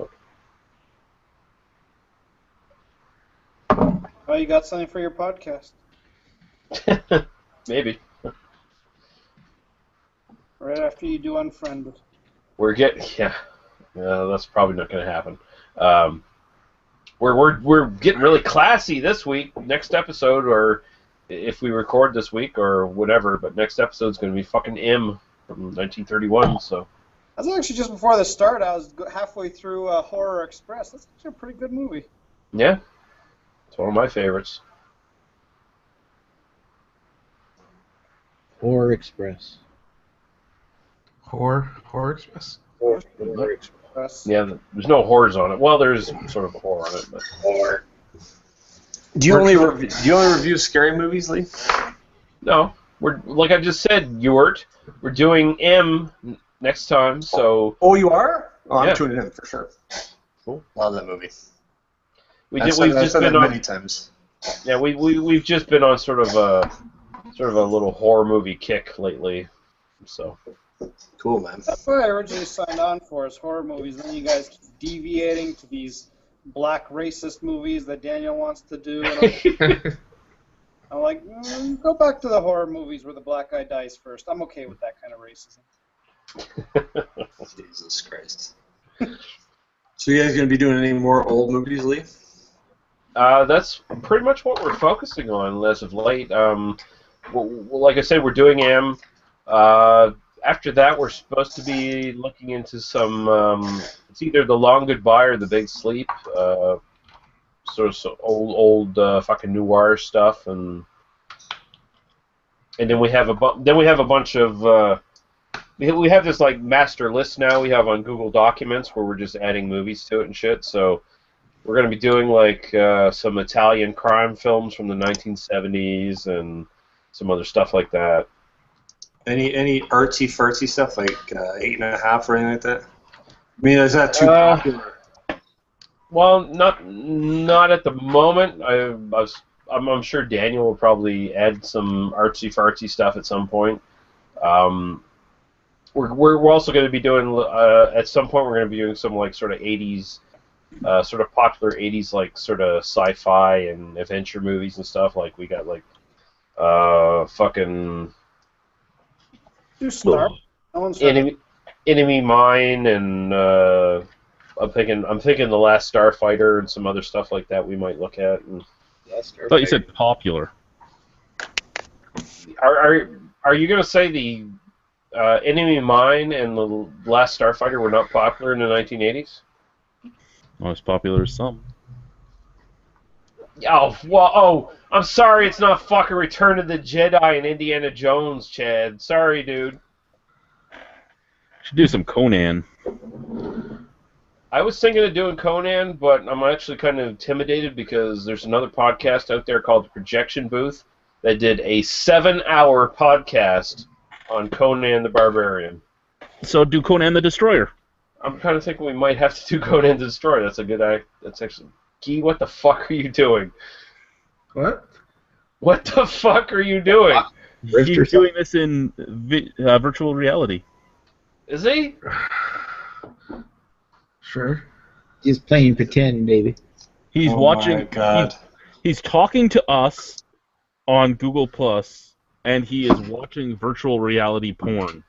Oh, you got something for your podcast? but maybe. Right after you do Unfriended. We're getting that's probably not going to happen. We're getting really classy this week. Next episode, or if we record this week or whatever, but next episode's going to be fucking M from 1931. So That's actually just before the start. I was halfway through Horror Express. That's actually a pretty good movie. yeah, it's one of my favorites. Horror Express. Horror Express. Horror Express. Yeah, there's no horrors on it. Well, there's sort of a horror on it, but Horror. Do you only review scary movies, Lee? no, we're like I just said, Ewart. We're doing M next time, so Oh, you are? Oh, I'm Yeah. tuning in for sure. Cool. Love that movie. we've I've just said been that on. many times. Yeah, we've just been on sort of a little horror movie kick lately. So Cool, man. That's what I originally signed on for, is horror movies. Then you guys keep deviating to these black racist movies that Daniel wants to do. And I'm like, go back to the horror movies where the black guy dies first. I'm okay with that kind of racism. Jesus Christ. So you guys gonna be doing any more old movies, Lee? that's pretty much what we're focusing on as of late. Like I said, we're doing M. After that, we're supposed to be looking into some. It's either The Long Goodbye or The Big Sleep. Sort of old fucking noir stuff, and then we have a bunch of. We have this like master list now we have on Google Documents where we're just adding movies to it and shit. So we're gonna be doing like some Italian crime films from the 1970s and some other stuff like that. Any artsy fartsy stuff like 8.5 or anything like that? I mean, is that too popular? Well, not at the moment. I'm sure Daniel will probably add some artsy fartsy stuff at some point. We're also going to be doing at some point we're going to be doing some like sort of 80s, sort of popular 80s like sort of sci-fi and adventure movies and stuff. Like we got like fucking Do Star. No one's Enemy Mine and I'm thinking The Last Starfighter and some other stuff like that we might look at. And I thought you said popular. are you going to say the Enemy Mine and The Last Starfighter were not popular in the 1980s? Not as popular as some. Oh, well, oh, I'm sorry it's not fucking Return of the Jedi and Indiana Jones, Chad. Sorry, dude. Should do some Conan. I was thinking of doing Conan, but I'm actually kind of intimidated because there's another podcast out there called The Projection Booth that did a 7-hour podcast on Conan the Barbarian. So do Conan the Destroyer. I'm kind of thinking we might have to do Conan the Destroyer. That's a good idea. That's actually... Guy, what the fuck are you doing? What? What the fuck are you doing? He's doing this in virtual reality. Is he? Sure. He's playing pretend, baby. He's watching. My God. He's talking to us on Google Plus, and he is watching virtual reality porn.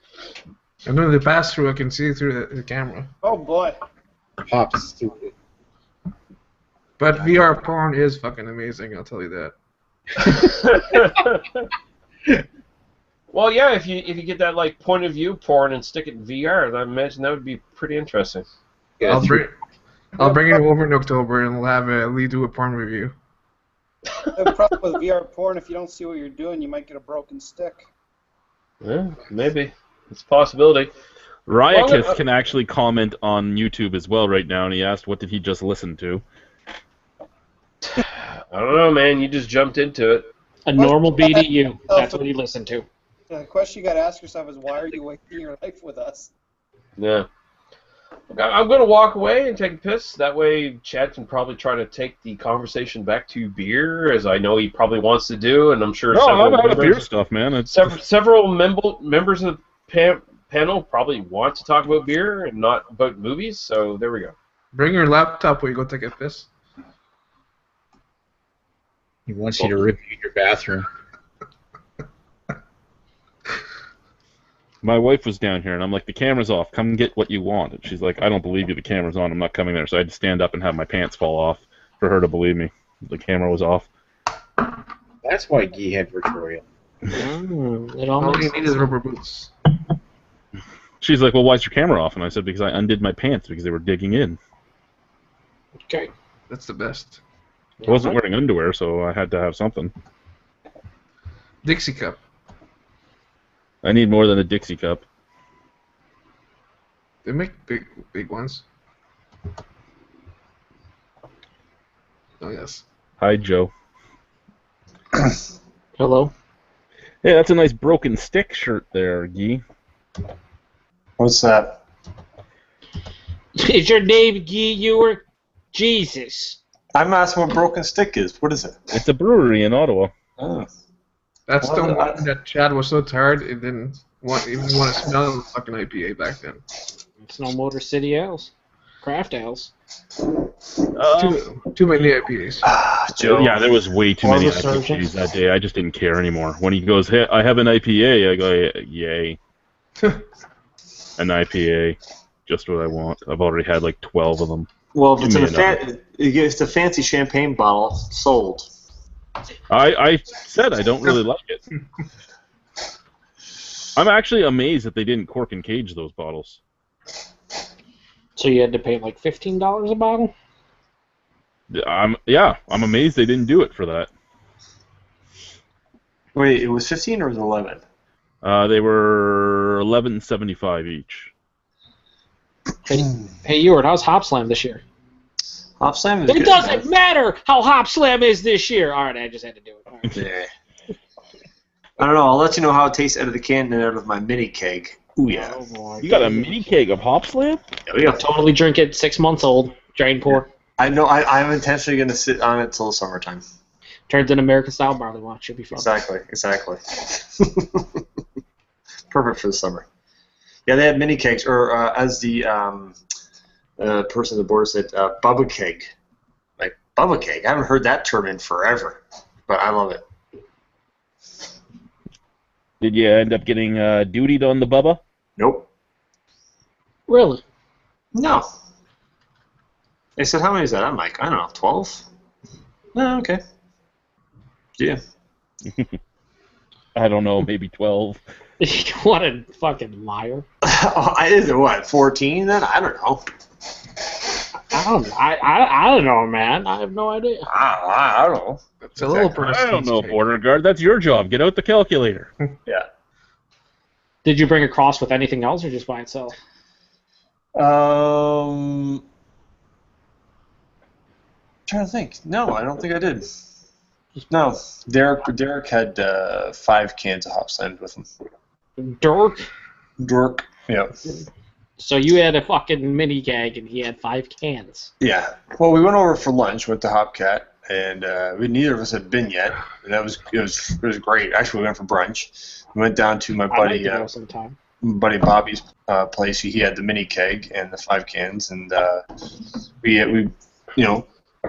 And then the pass-through, I can see through the camera. Oh boy. Pop's stupid. But VR porn is fucking amazing, I'll tell you that. Well, yeah, if you get that like point of view porn and stick it in VR, I imagine that would be pretty interesting. Yeah, I'll bring it over in October, and we'll have Lee do a porn review. The problem with VR porn, if you don't see what you're doing, you might get a broken stick. Yeah, maybe it's a possibility. Ryakith Well, can actually comment on YouTube as well right now, and he asked, "What did he just listen to?" I don't know, man. You just jumped into it. A normal BDU. That's what he listened to. The question you got to ask yourself is, why are you wasting your life with us? Yeah. I'm going to walk away and take a piss. That way, Chad can probably try to take the conversation back to beer, as I know he probably wants to do, and I'm sure No, I'm several out of beer members, stuff, man. It's, several members of the panel probably want to talk about beer and not about movies, so there we go. Bring your laptop when you go take a piss. He wants you to repeat your bathroom. My wife was down here, and I'm like, the camera's off. Come get what you want. And she's like, I don't believe you. The camera's on. I'm not coming there. So I had to stand up and have my pants fall off for her to believe me. The camera was off. That's why Guy had Victoria. It all All makes you need is rubber boots. She's like, well, why's your camera off? And I said, because I undid my pants because they were digging in. Okay. That's the best. I wasn't wearing underwear, so I had to have something. Dixie cup. I need more than a Dixie cup. They make big ones. Oh yes. Hi, Joe. Hello. Hey, that's a nice broken stick shirt there, Guy. What's that? Is your name Guy Ewer? Jesus. I'm asking what Broken Stick is. What is it? It's a brewery in Ottawa. Oh. That's Well, the one that Chad was so tired it didn't even want to smell the fucking IPA back then. It's no Motor City Ales. Craft Ales. Too many IPAs. Joe. Yeah, there was way too many Resurgence. IPAs that day. I just didn't care anymore. When he goes, hey, I have an IPA, I go, yay. An IPA. Just what I want. I've already had like 12 of them. Well, if Give it's, me it's a fancy champagne bottle, sold. I said I don't really like it. I'm actually amazed that they didn't cork and cage those bottles. So you had to pay like $15 a bottle? I'm amazed they didn't do it for that. Wait, it was 15 or was it 11? They were $11.75 each. Hey, Ewart, how's Hop Slam this year? Hop Slam is It good. doesn't matter how Hop Slam is this year. All right, I just had to do it. All right. Yeah. I don't know. I'll let you know how it tastes out of the can and out of my mini keg. Ooh, yeah. Oh, boy. You got a mini keg of Hop Slam? Oh, yeah. Totally drink it. 6 months old. Drain pour. I know. I'm intentionally going to sit on it till the summertime. Turns an American style barley wine. Should be fun. Exactly. Perfect for the summer. Yeah, they had mini kegs, or as the person at the board said, Bubba keg. Like, Bubba keg. I haven't heard that term in forever, but I love it. Did you end up getting dutied on the Bubba? Nope. Really? No. They said, how many is that? I'm like, I don't know, 12? No, okay. Yeah. I don't know, maybe 12. What a fucking liar. I did what, 14 then? I don't know. I don't know, man. I have no idea. I don't know. It's a little I don't know, border guard. That's your job. Get out the calculator. Yeah. Did you bring a cross with anything else or just by itself? Trying to think. No, I don't think I did. No, Derek had 5 cans of hop slammed with him. Dirk? Yeah. So you had a fucking mini keg and he had 5 cans. Yeah. Well, we went over for lunch with the Hopcat, and neither of us had been yet, and it was great. Actually, we went for brunch. We went down to my buddy Bobby's place. He had the mini keg and the 5 cans, and we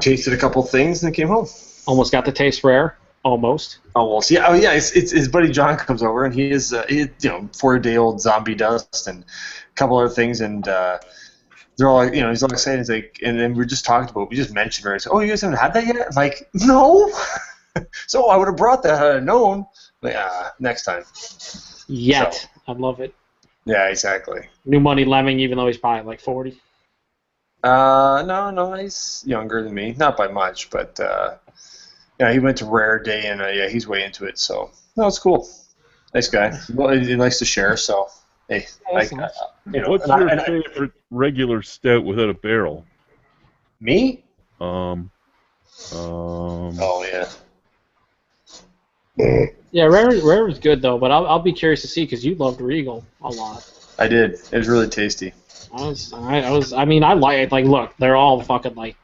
tasted a couple things and then came home. Almost got the taste rare. Almost. Almost. Yeah. Oh, yeah. It's his buddy John comes over, and he is 4-day-old zombie dust and a couple other things, and they're all like, he's all excited. He's like, and then we just talked about. We just mentioned it. Oh, you guys haven't had that yet? I'm like, no. So I would have brought that had I known. Like, next time. Yet. So. I love it. Yeah, exactly. New money Lemming, even though he's probably like 40. No, he's younger than me, not by much, but he went to Rare Day, and he's way into it. So no, it's cool. Nice guy. Well, he likes to share. So hey, What's your favorite regular stout without a barrel? Me? Oh yeah. Yeah, Rare is good though, but I'll be curious to see because you loved Regal a lot. I did. It was really tasty. I mean, I like look, they're all fucking like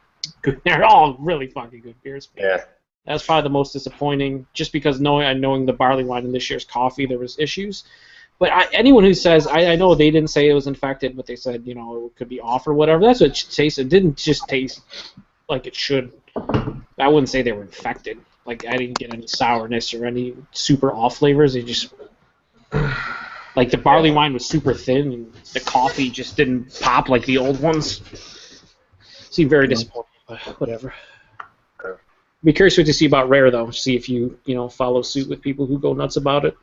good. They're all really fucking good beers. Yeah. That's probably the most disappointing, just because knowing the barley wine in this year's coffee, there was issues. But anyone who says, I know they didn't say it was infected, but they said, you know, it could be off or whatever. That's what it tasted. It didn't just taste like it should. I wouldn't say they were infected. Like, I didn't get any sourness or any super off flavors. They just, like, the barley wine was super thin, and the coffee just didn't pop like the old ones. Seemed very disappointing, but whatever. Be curious what to see about Rare, though. See if you follow suit with people who go nuts about it.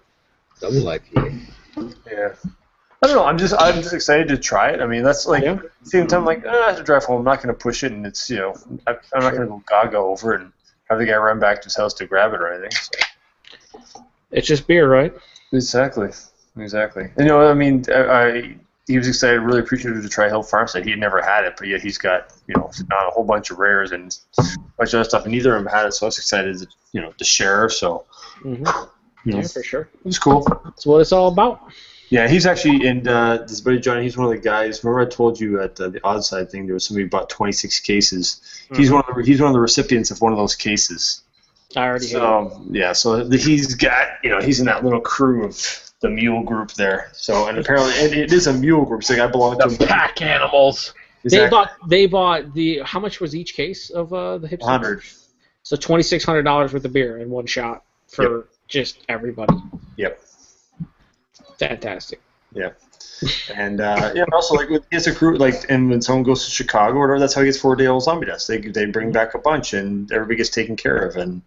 Double IPA. Yeah. I don't know. I'm just excited to try it. I mean, that's like at the same time, like I have to drive home. I'm not going to push it, and it's I'm not going to go gaga over it and have the guy run back to his house to grab it or anything. So. It's just beer, right? Exactly. And, I mean, he was excited, really appreciative to try Hill Farmstead. He had never had it, but yet he's got a whole bunch of rares and a bunch of other stuff, and neither of them had it. So I was excited to share. So. Yeah, for sure. It was cool. That's what it's all about. Yeah, he's actually, and this buddy Johnny, he's one of the guys. Remember I told you at the Odd Side thing, there was somebody who bought 26 cases. He's one of the recipients of one of those cases. I already so he's got, he's in that little crew of the mule group there. So, and apparently it is a mule group, so I belong to the pack animals. Exactly. They bought how much was each case of the hipster? 100. So $2,600 worth of beer in one shot for just everybody. Yep. Fantastic. Yeah. And also like it's a crew and when someone goes to Chicago or whatever, that's how he gets 4 Day Old Zombie Dust. They bring back a bunch and everybody gets taken care of. And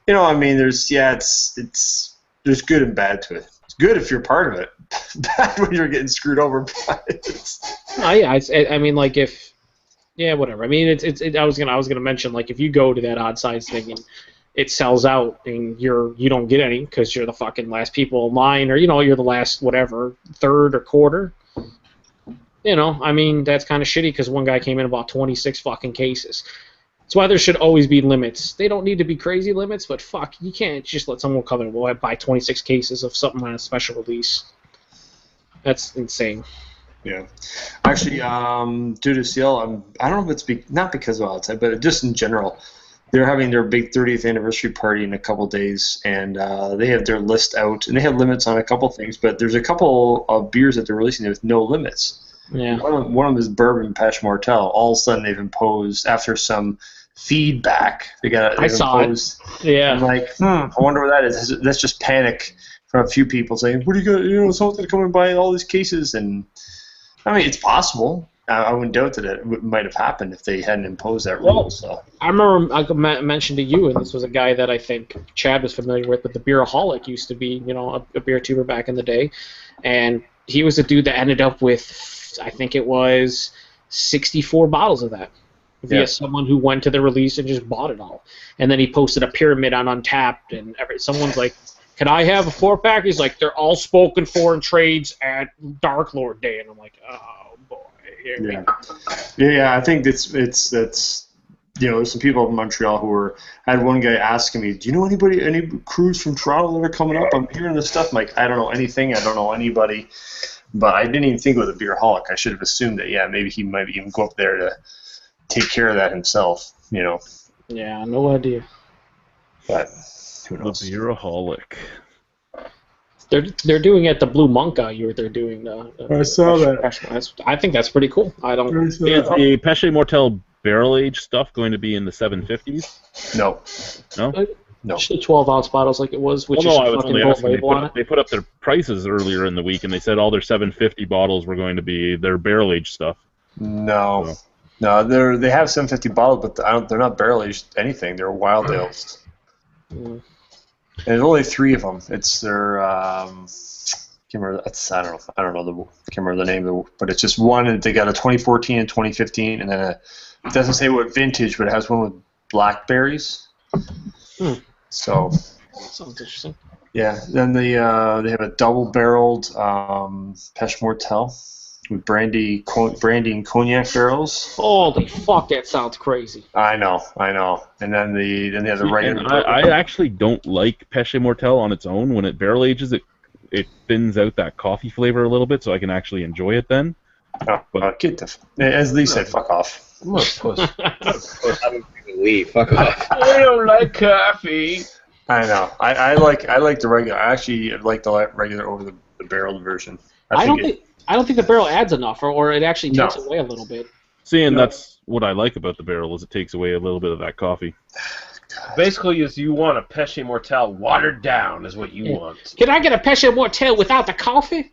I mean, there's there's good and bad to it. It's good if you're part of it. Bad when you're getting screwed over by it. I mean, like whatever. I mean, I was gonna mention, like, if you go to that Odd Sides thing and it sells out and you don't get any because you're the fucking last people in line, or you're the last third or quarter. I mean, that's kind of shitty because one guy came in and bought 26 fucking cases. That's why there should always be limits. They don't need to be crazy limits, but fuck, you can't just let someone come in and buy 26 cases of something on a special release. That's insane. Yeah, actually, due to CL, I don't know if it's not because of Outside, but just in general. They're having their big 30th anniversary party in a couple days, and they have their list out, and they have limits on a couple things, but there's a couple of beers that they're releasing with no limits. Yeah. One of them is Bourbon Peche Mortel. All of a sudden, they've imposed, after some feedback, I saw it. Yeah. I'm like, I wonder what that is. That's just panic from a few people saying, what are you going to, someone's going to come and buy all these cases, and I mean, it's possible. I wouldn't doubt that it might have happened if they hadn't imposed that rule. So. I remember I mentioned to you, and this was a guy that I think Chad was familiar with, but the Beeraholic used to be, a beer tuber back in the day, and he was a dude that ended up with, I think it was 64 bottles of that via someone who went to the release and just bought it all. And then he posted a pyramid on Untapped, and someone's like, can I have a 4-pack? He's like, they're all spoken for in trades at Dark Lord Day. And I'm like, oh, boy. Yeah, I think that's there's some people in Montreal who had one guy asking me, do you know any crews from Toronto that are coming up? I'm hearing this stuff. I'm like, I don't know anything. I don't know anybody. But I didn't even think of the Beeraholic. I should have assumed that, maybe he might even go up there to take care of that himself, Yeah, no idea. But who knows? The Beeraholic. They're doing it the Blue Monk year. They're doing. I saw that. I think that's pretty cool. I don't. Is the Peche Mortel barrel age stuff going to be in the 750s? No. No. Just the 12-ounce bottles like it was, which I is was only asking. They put up their prices earlier in the week, and they said all their 750 bottles were going to be their barrel age stuff. No. So. No, they have 750 bottles, but they're not barrel aged anything. They're wild ales. And there's only 3 of them. It's their I don't know the name, but it's just one. And they got a 2014 and 2015, and then it doesn't say what vintage, but it has one with blackberries. So sounds interesting. Yeah. Then they have a double-barreled Peche Mortel with brandy and cognac barrels. Holy fuck, that sounds crazy. I know. And then they have the regular. I actually don't like Peche Mortel on its own. When it barrel ages, it thins out that coffee flavor a little bit, so I can actually enjoy it then. As Lee said, fuck off. I'm a puss. Leave. Fuck off. I don't like coffee. I know. I like the regular. I actually like the regular over the the barreled version. I don't think the barrel adds enough, or it actually takes No. away a little bit. See, and that's what I like about the barrel is it takes away a little bit of that coffee. Basically, is you want a Pesce Mortel watered down, is what you want. Can I get a Pesce Mortel without the coffee?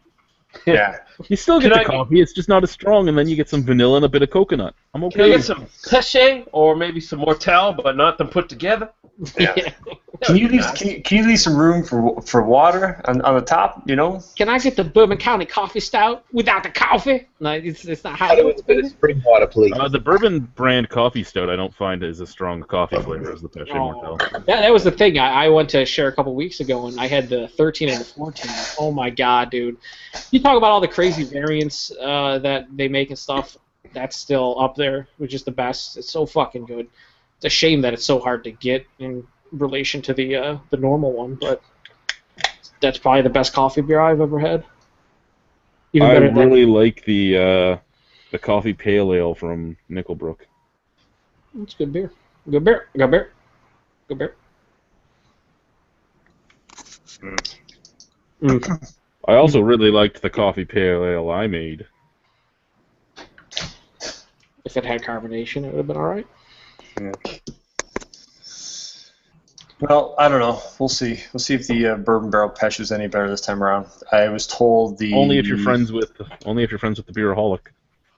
Yeah. You still get Can the coffee, it's just not as strong, and then you get some vanilla and a bit of coconut. I'm Can I okay. get some Pesce or maybe some Mortel, but not them put together? Yeah. Can you leave some room for water on the top? You know. Can I get the Bourbon County Coffee Stout without the coffee? No, it's not how it It's bit of spring water, please. The bourbon brand coffee stout I don't find is as strong a coffee flavor as the Pesce Mortel. Yeah, that was the thing. I went to share a couple weeks ago, and I had the 13 and the 14. Oh my god, dude! You talk about all the crazy variants that they make and stuff. That's still up there, which is the best. It's so fucking good. It's a shame that it's so hard to get in relation to the normal one, but that's probably the best coffee beer I've ever had. Even I better than really like the coffee pale ale from Nickelbrook. it's good beer. Good beer. Good beer. Good beer. Mm. I also really liked the coffee pale ale I made. If it had carbonation, it would have been all right. Yeah. Well, I don't know. We'll see. We'll see if the bourbon barrel Pesce is any better this time around. I was told the Only if you're friends with the beeraholic.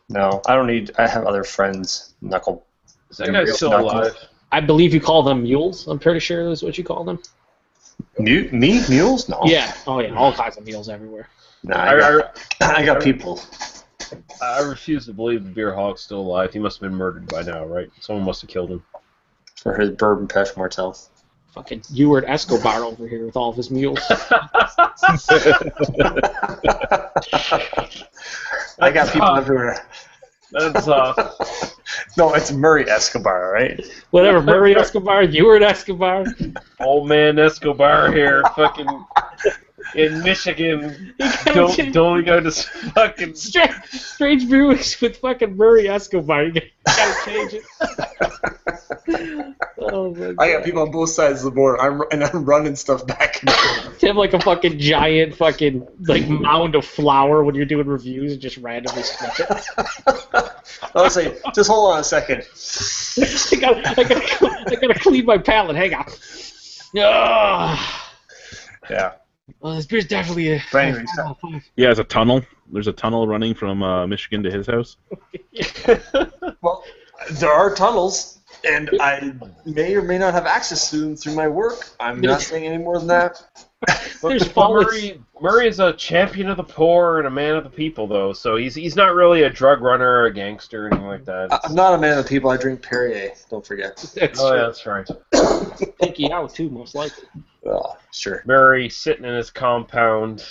No, I don't need. I have other friends. Knuckle. Is that guy still alive? I believe you call them mules. I'm pretty sure that's what you call them. Me? Mules? No. Yeah. Oh yeah. All kinds of mules everywhere. Nah, I got people. I refuse to believe the Beerahawk's still alive. He must have been murdered by now, right? Someone must have killed him. For his bourbon Pesce Mortel. Fucking Ewart Escobar over here with all of his mules. I got people everywhere. That's No, it's Murray Escobar, right? Whatever, Murray Escobar, Ewart Escobar. old man Escobar here, fucking in Michigan. Don't only go to fucking. Strange Brewers with fucking Murray Escobar. You gotta change it. Oh my God. I got people on both sides of the board. I'm running stuff back and forth. To have like a fucking giant fucking like mound of flour when you're doing reviews and just randomly split it. I was like, just hold on a second. I gotta clean my palate. Hang on. Yeah. Well, this beer's definitely a. But anyways, Yeah, there's a tunnel. There's a tunnel running from Michigan to his house. well, there are tunnels, and I may or may not have access to them through my work. I'm not saying any more than that. There's Murray is a champion of the poor and a man of the people, though. So he's not really a drug runner or a gangster or anything like that. I'm not a man of the people. I drink Perrier. Don't forget. That's Oh true. yeah, that's right. Pinky out too, most likely. Oh, sure. Murray sitting in his compound,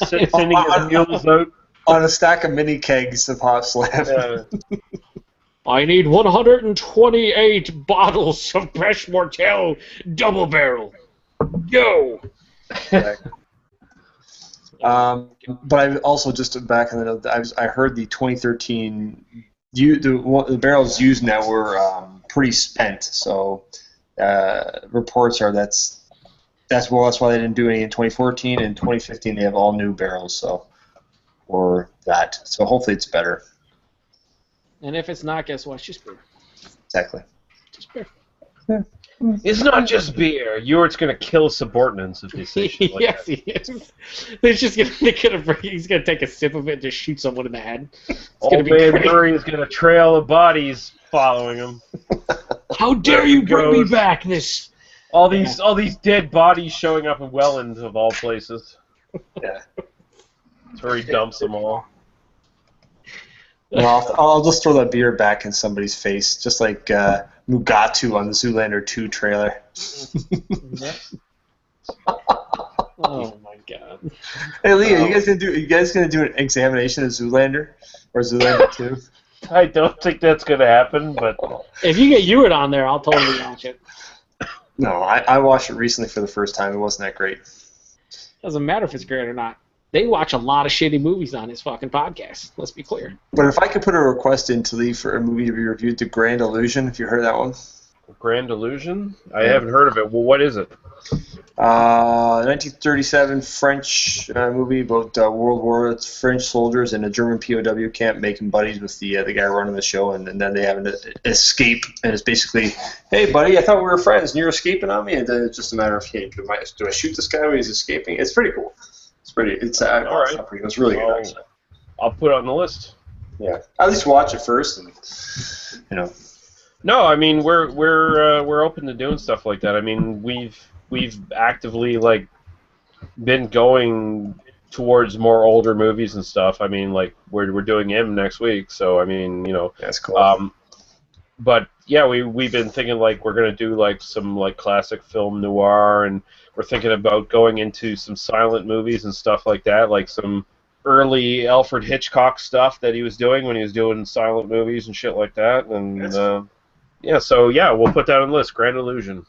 sending his mules out. On a stack of mini kegs of hot slab. I need 128 bottles of Pesce Mortel double barrel. Yo. But I also just back in the I heard the 2013 the barrels used now were pretty spent. So reports are that's why they didn't do any in 2014 and 2015 they have all new barrels. So hopefully it's better. And if it's not, guess what? It's just beer. Exactly. Just beer. Yeah. It's not just beer. Ewart's gonna kill subordinates if they say shit like Yes, that. he is. He's gonna take a sip of it and just shoot someone in the head. It's gonna Old be man great. Murray is gonna trail of bodies following him. How dare you bring me goes. back this? All these dead bodies showing up in Welland of all places. Yeah. That's where he dumps them all. Well, I'll just throw that beer back in somebody's face, just like Mugatu on the Zoolander 2 trailer. Oh my God. Hey, Leah, you guys gonna do an examination of Zoolander or Zoolander 2? I don't think that's gonna happen, but If you get Ewart on there, I'll totally watch it. No, I watched it recently for the first time. It wasn't that great. Doesn't matter if it's great or not. They watch a lot of shitty movies on his fucking podcast. Let's be clear. But if I could put a request in to leave for a movie to be reviewed, The Grand Illusion, if you heard that one. Grand Illusion? I haven't heard of it. Well, what is it? 1937 French movie about World War. It's French soldiers in a German POW camp making buddies with the guy running the show, and then they have an escape, and it's basically, hey buddy, I thought we were friends, and you're escaping on me, and then it's just a matter of, hey, do I shoot this guy when he's escaping? It's pretty cool. All right. It's really good. Actually. I'll put it on the list. Yeah, at least watch it first, and you know. No, I mean we're open to doing stuff like that. I mean we've actively like been going towards more older movies and stuff. I mean like we're doing M next week, so I mean that's cool. But yeah, we've been thinking like we're gonna do like some like classic film noir, and we're thinking about going into some silent movies and stuff like that, like some early Alfred Hitchcock stuff that he was doing when he was doing silent movies and shit like that. And we'll put that on the list. Grand Illusion.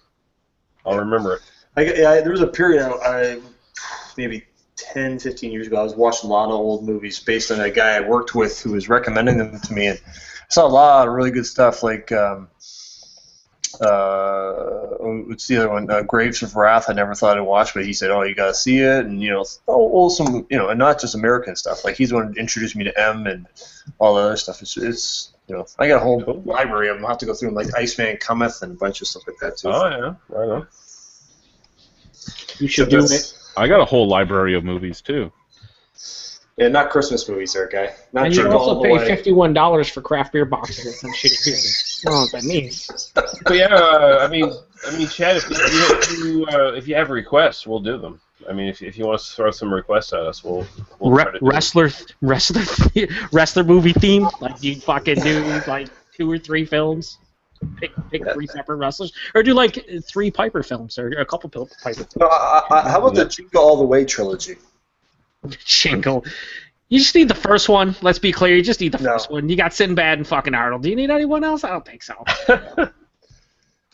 I'll remember it. There was a period, maybe 10, 15 years ago, I was watching a lot of old movies based on a guy I worked with who was recommending them to me, and I saw a lot of really good stuff, like what's the other one? Graves of Wrath. I never thought I'd watch, but he said, "Oh, you gotta see it," and some and not just American stuff. Like he's the one who introduced me to M and all the other stuff. It's I got a whole library of them. I'll have to go through them, like Iceman Cometh and a bunch of stuff like that too. Oh yeah, right on. You should do it. I got a whole library of movies too. Yeah, not Christmas movies, there, guy. Not and you also pay $51 for craft beer boxes and some shitty beer. I don't know what that means. But yeah, I mean, Chad, if you have requests, we'll do them. I mean, if you want to throw some requests at us, we'll try to do wrestler movie theme. Like you fucking do like 2 or 3 films. Pick 3 separate wrestlers, or do like 3 Piper films, or a couple Piper films. No, how about the Jingle All the Way trilogy? Jingle. You just need the first one. Let's be clear. You just need the first one. You got Sinbad and fucking Arnold. Do you need anyone else? I don't think so.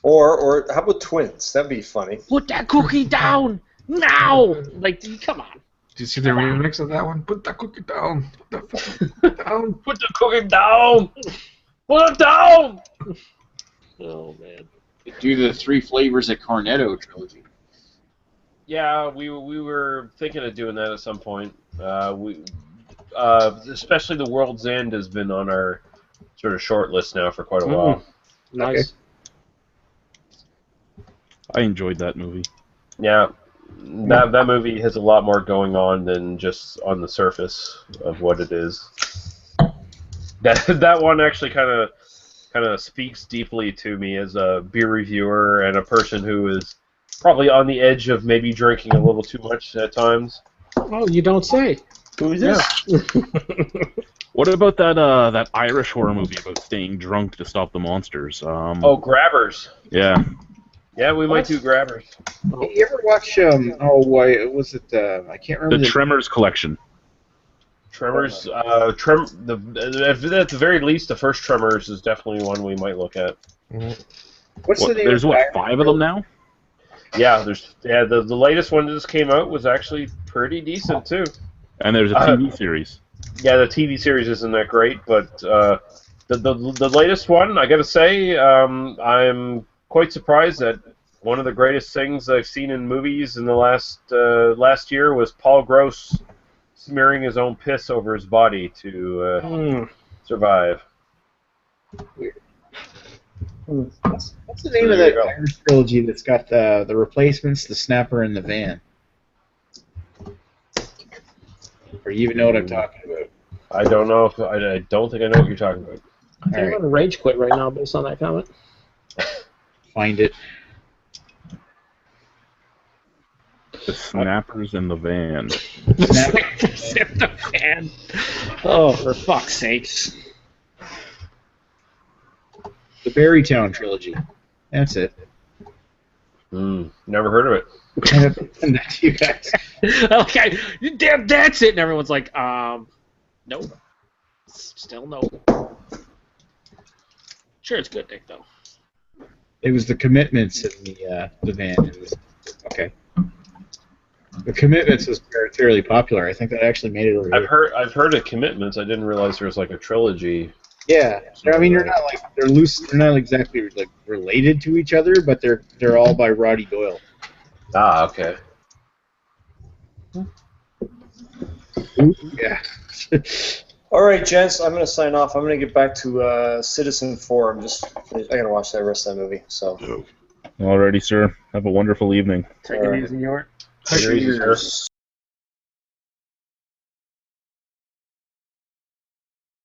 or how about Twins? That'd be funny. Put that cookie down now. Like, come on. Did you see the remix of that one? Put that cookie down. Put that cookie down. Put the cookie down. Put it down. Oh man. Do the 3 Flavors of Cornetto trilogy. Yeah, we were thinking of doing that at some point. Especially The World's End has been on our sort of short list now for quite a while. Nice. Okay. I enjoyed that movie. Yeah, that movie has a lot more going on than just on the surface of what it is. That one actually kind of speaks deeply to me as a beer reviewer and a person who is probably on the edge of maybe drinking a little too much at times. Oh, you don't say. Who is this? Yeah. What about that Irish horror movie about staying drunk to stop the monsters? Grabbers. Yeah. Yeah, we might do Grabbers. Hey, you ever watch was it I can't remember the Tremors collection. Tremors, at the very least, the first Tremors is definitely one we might look at. What's the name? There's 5 of them now? Yeah, the latest one that just came out was actually pretty decent too. And there's a TV series. Yeah, the TV series isn't that great, but the latest one, I gotta say, I'm quite surprised that one of the greatest things I've seen in movies in the last year was Paul Gross smearing his own piss over his body to survive. Weird. What's the name of that Irish trilogy that's got the Replacements, the Snapper, and the Van? Or you even know what I'm talking about? I don't know if I don't think I know what you're talking about. I think I'm gonna rage quit right now based on that comment. Find it. The Snappers and the Van. The Snappers and the Van. Oh, for fuck's sakes. The Barrytown trilogy. That's it. Never heard of it. Send that to you guys. Okay, damn, that's it. And everyone's like, no. Still no. Sure, it's good, Nick, though. It was the Commitments in the Van. Okay. The Commitments was fairly popular. I think that actually made it over I've heard of Commitments. I didn't realize there was like a trilogy. Yeah, I mean, they're loose. They're not exactly like related to each other, but they're all by Roddy Doyle. Ah, okay. Yeah. All right, gents, I'm gonna sign off. I'm gonna get back to Citizen Four. I gotta watch that rest of that movie. So. Alrighty, sir. Have a wonderful evening. Take it easy, York. Cheers.